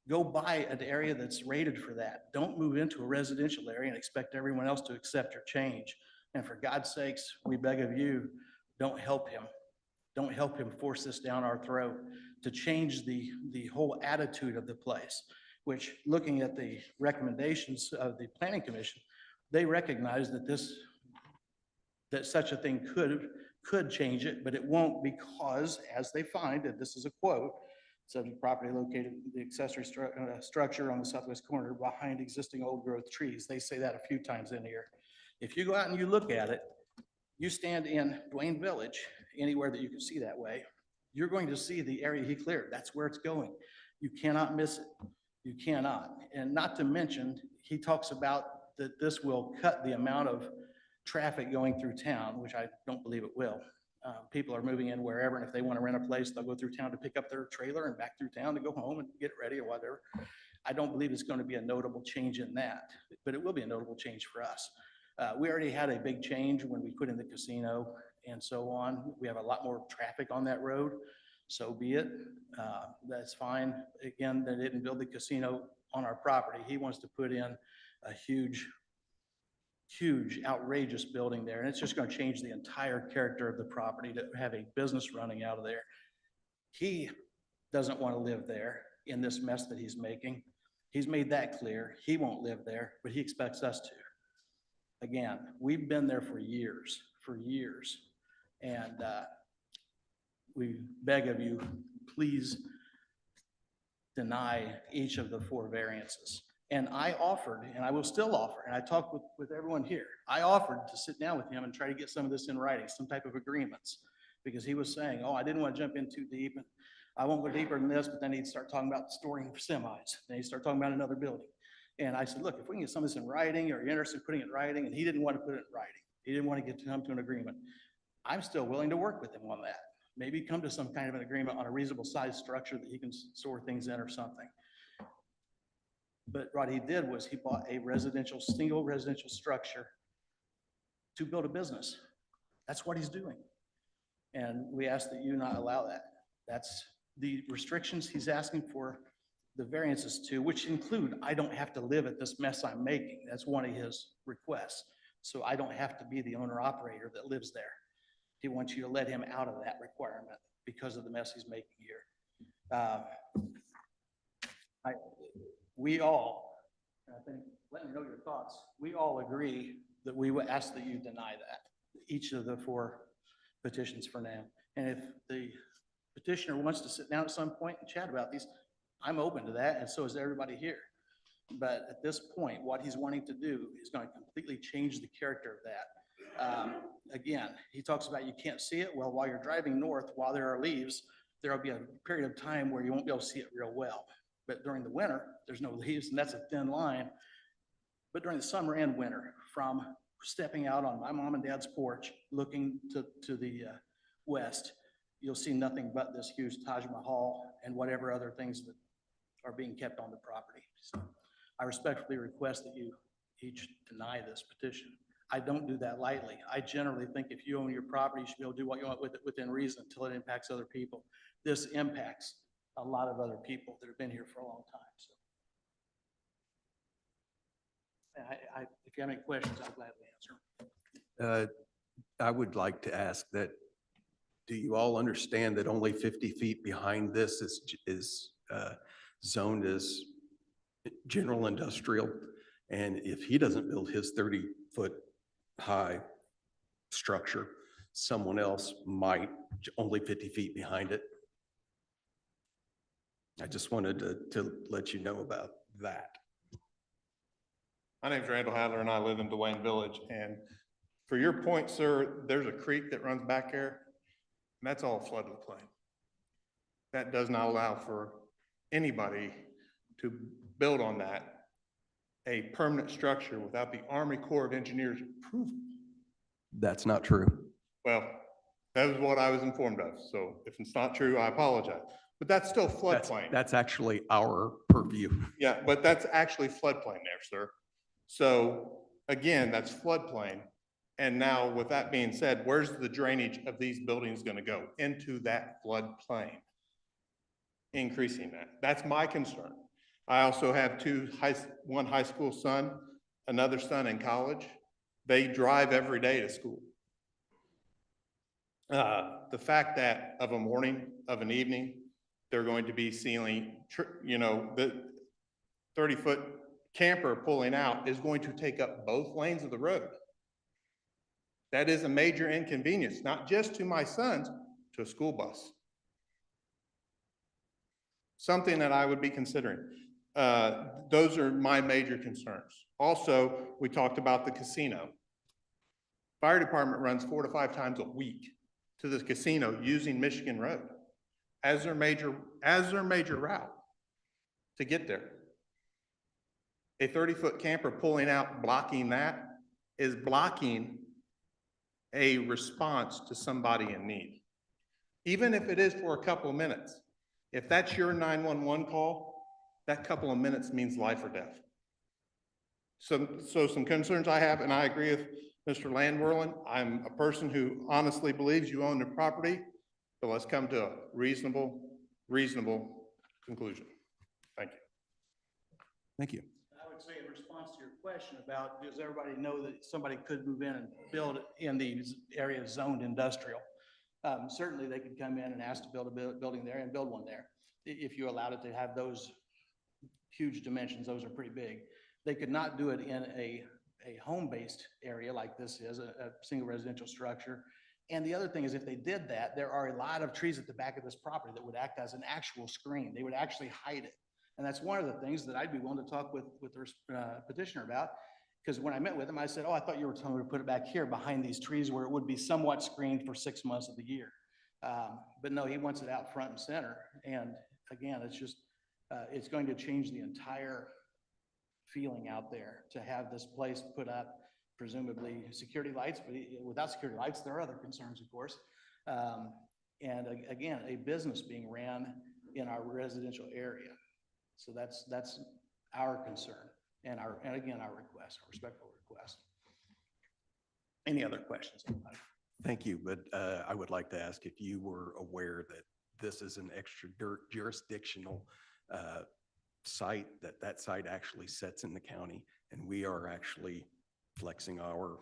Go buy an area that's rated for that. Don't move into a residential area and expect everyone else to accept your change. And for God's sakes, we beg of you, don't help him. Don't help him force this down our throat to change the whole attitude of the place, which looking at the recommendations of the Planning Commission, they recognize that such a thing could change it, but it won't because, as they find, and this is a quote, subject property located the accessory structure on the southwest corner behind existing old growth trees. They say that a few times in here. If you go out and you look at it, you stand in Duane Village, anywhere that you can see that way, you're going to see the area he cleared. That's where it's going. You cannot miss it. You cannot. And not to mention, he talks about that this will cut the amount of traffic going through town, which I don't believe it will. People are moving in wherever, and if they want to rent a place, they'll go through town to pick up their trailer and back through town to go home and get ready or whatever. I don't believe it's going to be a notable change in that, but it will be a notable change for us. We already had a big change when we put in the casino and so on. We have a lot more traffic on that road, so be it. That's fine. Again, they didn't build the casino on our property. He wants to put in a huge, outrageous building there, and it's just going to change the entire character of the property to have a business running out of there. He doesn't want to live there in this mess that he's making. He's made that clear. He won't live there, but he expects us to. Again, we've been there for years, and we beg of you, please deny each of the 4 variances. And I offered, and I will still offer, and I talked with everyone here, I offered to sit down with him and try to get some of this in writing, some type of agreements, because he was saying, oh, I didn't want to jump in too deep. And I won't go deeper than this, but then he'd start talking about storing semis. Then he'd start talking about another building. And I said, look, if we can get some of this in writing, or you're interested in putting it in writing, and he didn't want to put it in writing. He didn't want to come to an agreement. I'm still willing to work with him on that. Maybe come to some kind of an agreement on a reasonable size structure that he can store things in or something. But what he did was he bought a single residential structure to build a business. That's what he's doing. And we ask that you not allow that. That's the restrictions he's asking for the variances to, which include, I don't have to live at this mess I'm making. That's one of his requests. So I don't have to be the owner operator that lives there. He wants you to let him out of that requirement because of the mess he's making here. We all, and I think, let me know your thoughts. We all agree that we would ask that you deny that, each of the 4 petitions for now. And if the petitioner wants to sit down at some point and chat about these, I'm open to that, and so is everybody here. But at this point, what he's wanting to do is going to completely change the character of that. Again, he talks about you can't see it. Well, while you're driving north, while there are leaves, there will be a period of time where you won't be able to see it real well. But during the winter, there's no leaves, and that's a thin line. But during the summer and winter, from stepping out on my mom and dad's porch, looking to the west, you'll see nothing but this huge Taj Mahal and whatever other things that are being kept on the property. So I respectfully request that you each deny this petition. I don't do that lightly. I generally think if you own your property, you should be able to do what you want with it within reason until it impacts other people. This impacts a lot of other people that have been here for a long time. So if you have any questions, I'll gladly answer. I would like to ask that, do you all understand that only 50 feet behind this is zoned as general industrial? And if he doesn't build his 30-foot high structure, someone else might, only 50 feet behind it. I just wanted to let you know about that. My name's Randall Hadler and I live in Duane Village. And for your point, sir, there's a creek that runs back there, and that's all floodplain. That does not allow for anybody to build on that a permanent structure without the Army Corps of Engineers approval. That's not true. Well, that is what I was informed of. So if it's not true, I apologize. But that's still floodplain. That's actually our purview. Yeah, but that's actually floodplain there, sir. So again, that's floodplain. And now with that being said, where's the drainage of these buildings going to go? Into that floodplain, increasing that. That's my concern. I also have one high school son, another son in college. They drive every day to school. The fact that of a morning, of an evening, they're going to be seeing, the 30-foot camper pulling out is going to take up both lanes of the road. That is a major inconvenience, not just to my sons, to a school bus. Something that I would be considering. Those are my major concerns. Also, we talked about the casino. Fire department runs 4 to 5 times a week to the casino using Michigan Road as their major route to get there. A 30-foot camper pulling out, blocking that, is blocking a response to somebody in need. Even if it is for a couple of minutes. If that's your 911 call, that couple of minutes means life or death. So some concerns I have, and I agree with Mr. Landwerland. I'm a person who honestly believes you own the property, but let's come to a reasonable conclusion. Thank you. Thank you. I would say in response to your question about, does everybody know that somebody could move in and build in these areas zoned industrial? Certainly they could come in and ask to build a building there and build one there. If you allowed it to have those huge dimensions, those are pretty big. They could not do it in a home-based area like this is, a single residential structure. And the other thing is, if they did that, there are a lot of trees at the back of this property that would act as an actual screen. They would actually hide it. And that's one of the things that I'd be willing to talk with the petitioner about. Because when I met with him, I said, oh, I thought you were telling me to put it back here behind these trees where it would be somewhat screened for 6 months of the year. But no, he wants it out front and center. And again, it's just, it's going to change the entire feeling out there to have this place put up, presumably security lights, but without security lights, there are other concerns, of course. And again, a business being ran in our residential area. So that's our concern and again, our request, our respectful request. Any other questions? Thank you, but I would like to ask if you were aware that this is an extra jurisdictional site, that site actually sits in the county, and we are actually flexing our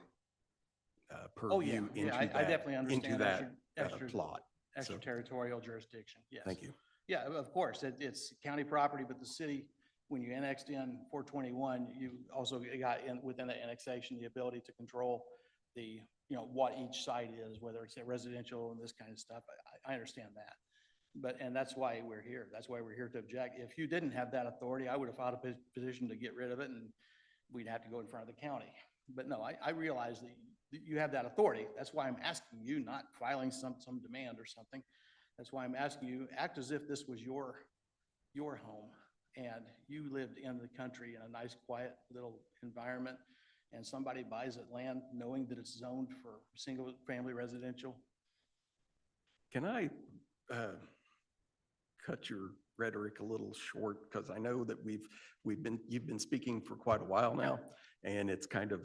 Oh, yeah, purview yeah, into I that, definitely into understand that extra plot. So, extraterritorial jurisdiction, yes. thank you. Yeah, of course, it's county property, but the city, when you annexed in 421, you also got in within the annexation, the ability to control the, what each site is, whether it's a residential and this kind of stuff. I understand that. But, and that's why we're here. That's why we're here to object. If you didn't have that authority, I would have filed a petition to get rid of it and we'd have to go in front of the county. But no, I realize that you have that authority. That's why I'm asking you, not filing some demand or something. That's why I'm asking you, act as if this was your home and you lived in the country in a nice, quiet little environment, and somebody buys that land knowing that it's zoned for single family residential. Can I cut your rhetoric a little short? Because I know that you've been speaking for quite a while now, and it's kind of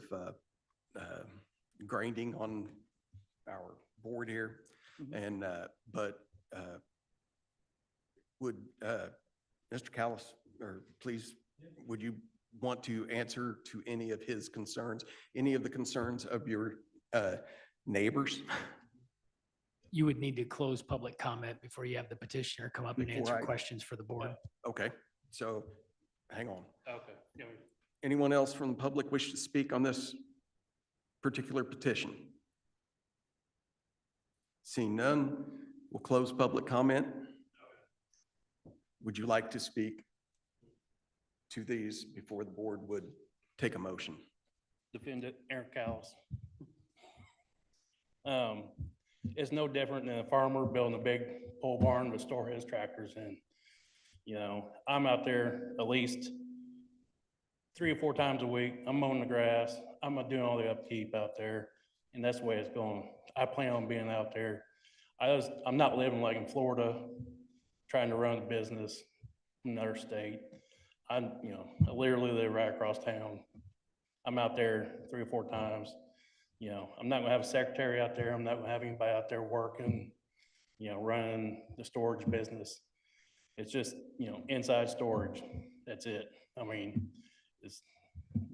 grinding on our board here. And but would Mr. Callis, or please, would you want to answer to any of his concerns, any of the concerns of your neighbors? You would need to close public comment before you have the petitioner come up and answer questions for the board. Okay, so hang on. Okay. Yeah, Anyone else from the public wish to speak on this particular petition? Seeing none, we'll close public comment. Would you like to speak to these before the board would take a motion? Defendant Aaron Callis. It's no different than a farmer building a big pole barn to store his tractors in. I'm out there at least 3 or 4 times a week. I'm mowing the grass. I'm doing all the upkeep out there, and that's the way it's going. I plan on being out there. I'm not living like in Florida, trying to run a business in another state. I literally live right across town. I'm out there 3 or 4 times. I'm not gonna have a secretary out there. I'm not gonna have anybody out there working, running the storage business. It's just, inside storage. That's it. I mean, it's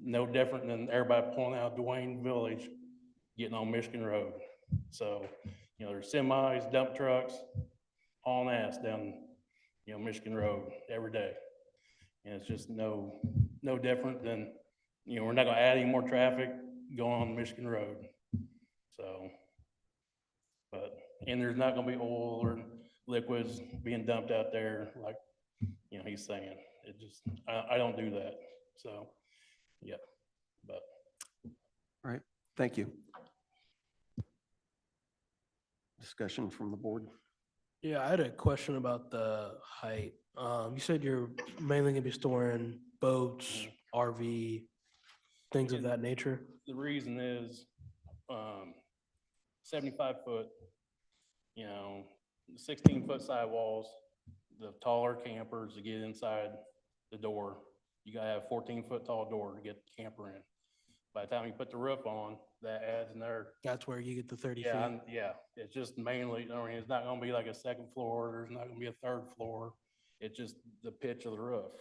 no different than everybody pulling out Duane Village, getting on Michigan Road. So, there's semis, dump trucks, hauling ass down, Michigan Road every day. And it's just no different than, we're not gonna add any more traffic going on Michigan Road. So, and there's not gonna be oil or liquids being dumped out there like, he's saying. It just, I don't do that. So, yeah, but. All right, thank you. Discussion from the board. Yeah, I had a question about the height. You said you're mainly gonna be storing boats, RV, things of that nature? The reason is 75 foot, 16-foot sidewalls, the taller campers to get inside the door. You gotta have 14-foot tall door to get the camper in. By the time you put the roof on, that adds another. That's where you get the 30 Yeah, feet? yeah, it's just mainly, it's not gonna be like a second floor, there's not gonna be a third floor. It's just the pitch of the roof.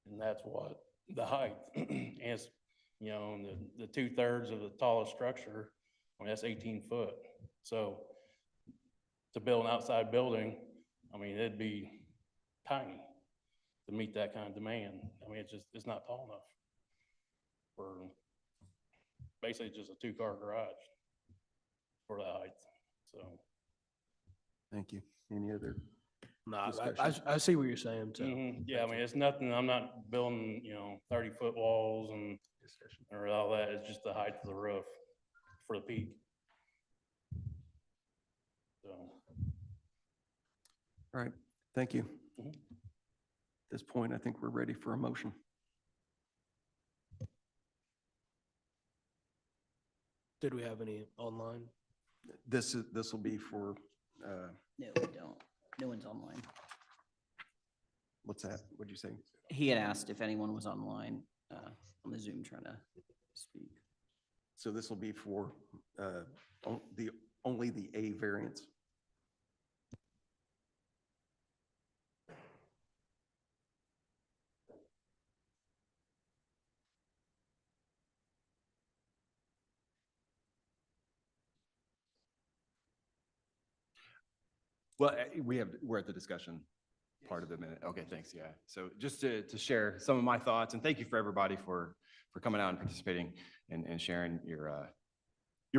And that's what the height is, and the 2/3 of the tallest structure, that's 18 foot. So to build an outside building, it'd be tiny to meet that kind of demand. It's not tall enough for basically just a 2-car garage for that height, so. Thank you. Any other? No, discussion? I see what you're saying, so. Yeah, it's nothing, I'm not building, 30-foot walls or all that. It's just the height of the roof for the peak. So. All right, thank you. At this point, I think we're ready for a motion. Did we have any online? This will be for, No, we don't. No one's online. what's that? What'd you say? He had asked if anyone was online on the Zoom trying to speak. So this will be for only the A variance? Well, we're at the discussion part of the minute. Okay, thanks. Yeah. So just to share some of my thoughts, and thank you for everybody for coming out and participating and sharing your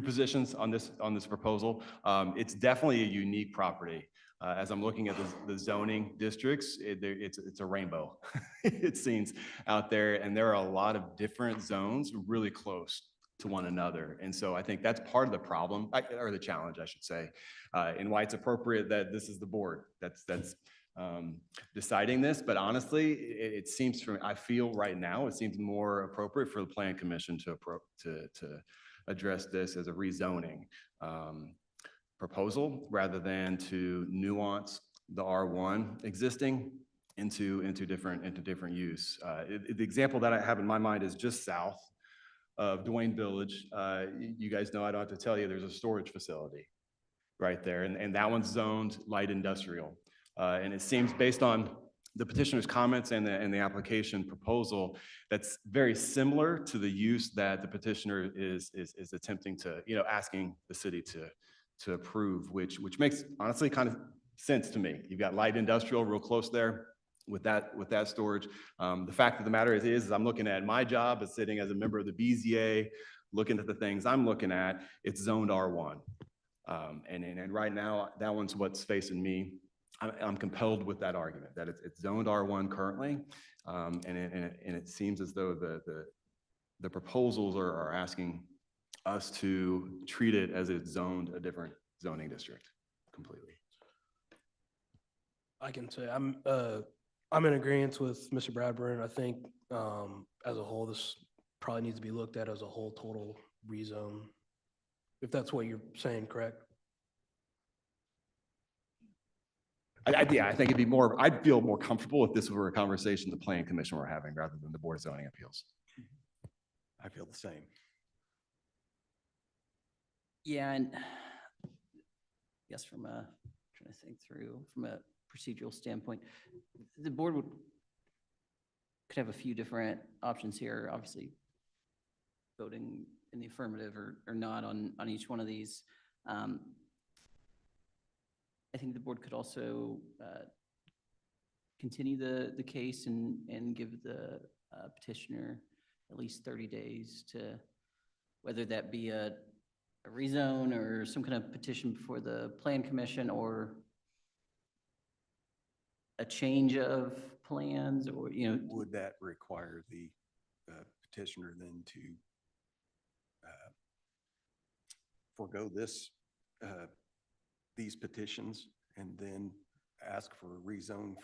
positions on this proposal. It's definitely a unique property. As I'm looking at the zoning districts, it's a rainbow. It seems out there, and there are a lot of different zones really close to one another. And so I think that's part of the problem, or the challenge, I should say, and why it's appropriate that this is the board that's deciding this. But honestly, it seems I feel right now, it seems more appropriate for the Plan Commission to address this as a rezoning proposal rather than to nuance the R1 existing into different use. The example that I have in my mind is just south of Duane Village. You guys know, I don't have to tell you, there's a storage facility right there, and that one's zoned light industrial. And it seems, based on the petitioner's comments and the application proposal, that's very similar to the use that the petitioner is attempting to, asking the city to approve, which makes honestly kind of sense to me. You've got light industrial real close there with that storage. The fact of the matter is I'm looking at my job as sitting as a member of the BZA, looking at the things I'm looking at, it's zoned R1. And right now, that one's what's facing me. I'm compelled with that argument that it's zoned R1 currently, and it seems as though the proposals are asking us to treat it as it's zoned a different zoning district completely. I can say I'm in agreement with Mr. Bradburn. I think as a whole, this probably needs to be looked at as a whole total rezone, if that's what you're saying, correct? Yeah, I think I'd feel more comfortable if this were a conversation the Plan Commission were having rather than the Board of Zoning Appeals. I feel the same. Yeah, and I guess trying to think through from a procedural standpoint, the board could have a few different options here, obviously voting in the affirmative or not on each one of these. I think the board could also continue the case and give the petitioner at least 30 days to, whether that be a rezone or some kind of petition before the Plan Commission, or a change of plans, or, Would that require the petitioner then to forego these petitions and then ask for a rezone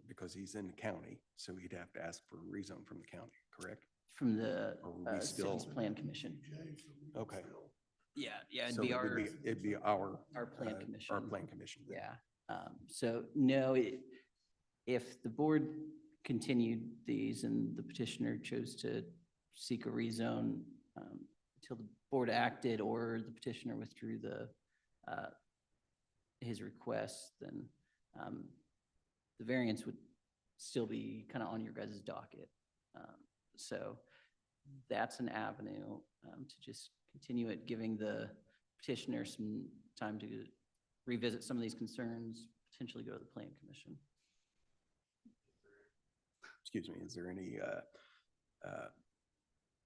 because he's in the county, so he'd have to ask for a rezone from the county, correct? from the Or are we still- city's Plan Commission? Okay. Yeah, So it'd be our Plan Commission. Our Plan Commission. then. Yeah, so no, if the board continued these and the petitioner chose to seek a rezone until the board acted or the petitioner withdrew his request, then the variance would still be kind of on your guys' docket. So that's an avenue to just continue it, giving the petitioner some time to revisit some of these concerns, potentially go to the Plan Commission. Excuse me, is there any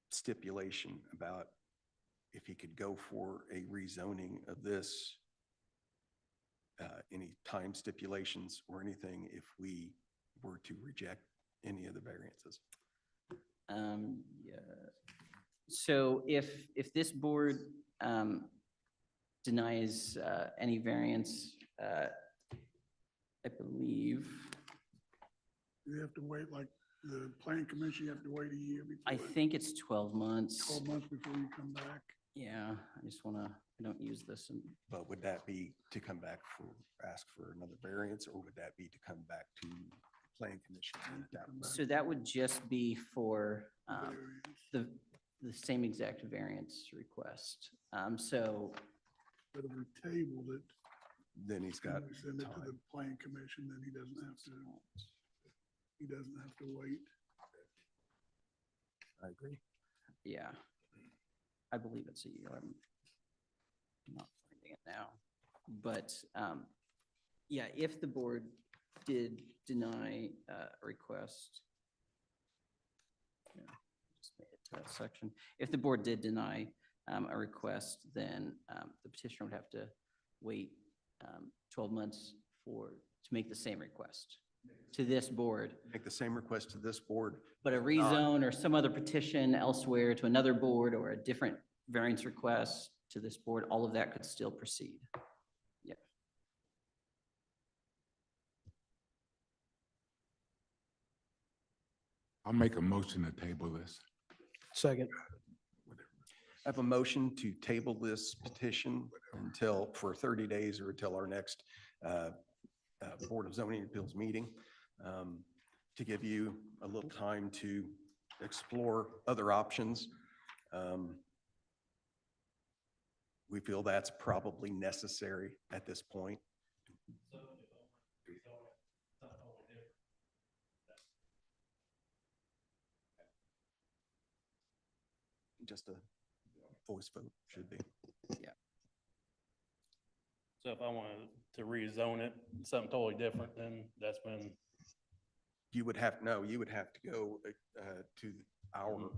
stipulation about if he could go for a rezoning of this? Any time stipulations or anything if we were to reject any of the variances? Yeah. So if this board denies any variance, I believe, You have to wait, like the planning commission, you have to wait a year I before, think it's 12 months. 12 months before you come back. Yeah, I just want to, I don't use this and But would that be to come back for, ask for another variance, or would that be to come back to planning commission? so that would just be for Variance. the same exact variance request. So But if we tabled it, Then he's got and we send it to time. the planning commission, then he doesn't have to wait. I agree. yeah, I believe it's a year. I'm not finding it now. But yeah, if the board did deny a request, yeah, just made it to that section. If the board did deny a request, then the petitioner would have to wait 12 months to make the same request to this board. Make the same request to this board. But a rezone or some other petition elsewhere to another board or a different variance request to this board, all of that could still proceed. Yeah. I'll make a motion to table this. Second. I have a motion to table this petition until, for 30 days or until our next Board of Zoning Appeals meeting, to give you a little time to explore other options. We feel that's probably necessary at this point. Just a voice vote should be. So if I wanted to rezone it, something totally different, then that's when, You would have, no, you would have to go to our.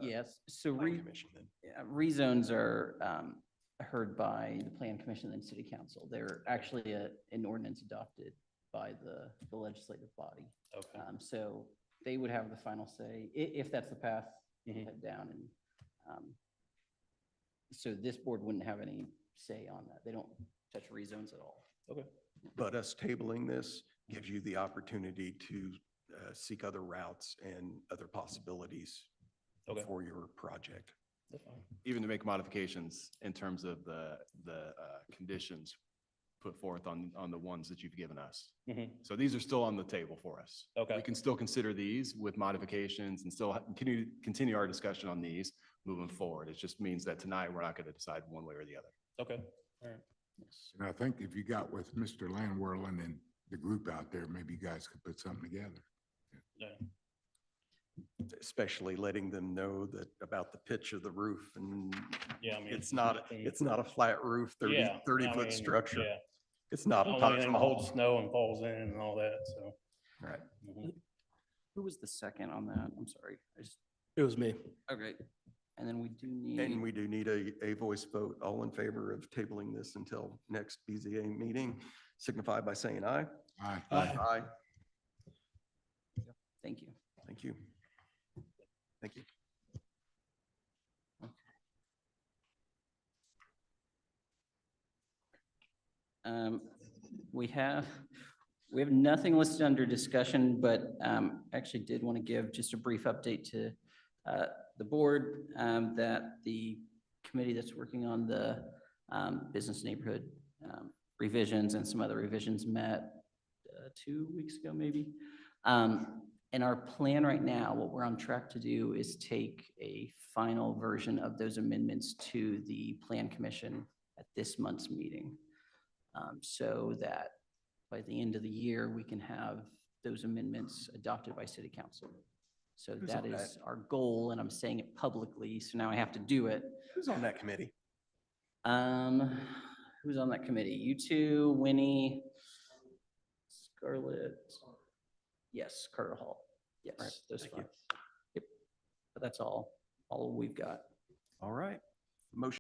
Yes, so Planning Commission then. yeah, rezones are heard by the Plan Commission and City Council. They're actually an ordinance adopted by the legislative body. okay. So they would have the final say, if that's the path to head down. And so this board wouldn't have any say on that. They don't touch rezones at all. Okay. But us tabling this gives you the opportunity to seek other routes and other possibilities Okay. for your project. That's fine. Even to make modifications in terms of the conditions put forth on the ones that you've given us. Mhm. So these are still on the table for us. Okay. We can still consider these with modifications and still continue our discussion on these moving forward. It just means that tonight, we're not going to decide one way or the other. Okay, all right. Yes. And I think if you got with Mr. Landwerland and the group out there, maybe you guys could put something together. Yeah. Especially letting them know that about the pitch of the roof and Yeah, I mean. it's not a flat roof, 30 Yeah, I 30-foot mean, structure. Yeah. It's not a Only Taj anything that holds Mahal. snow and falls in and all that, so. Right. Mhm. Who was the second on that? I'm sorry. It was me. Okay. And then we do need. And we do need a voice vote. All in favor of tabling this until next BZA meeting, signify by saying aye. Aye. Aye. Thank you. Thank you. Thank you. We have nothing listed under discussion, but actually did want to give just a brief update to the board that the committee that's working on the business neighborhood revisions and some other revisions met 2 weeks ago, maybe. And our plan right now, what we're on track to do is take a final version of those amendments to the Plan Commission at this month's meeting. So that by the end of the year, we can have those amendments adopted by City Council. So Who's that on is our goal, and I'm saying it publicly, so now I have to do it. Who's on that committee? Who's on that committee? You two, Winnie, Scarlett. Yes, Carter Hall. Right, Yes, those thank you. five. Yep. But that's all we've got. All right. Motion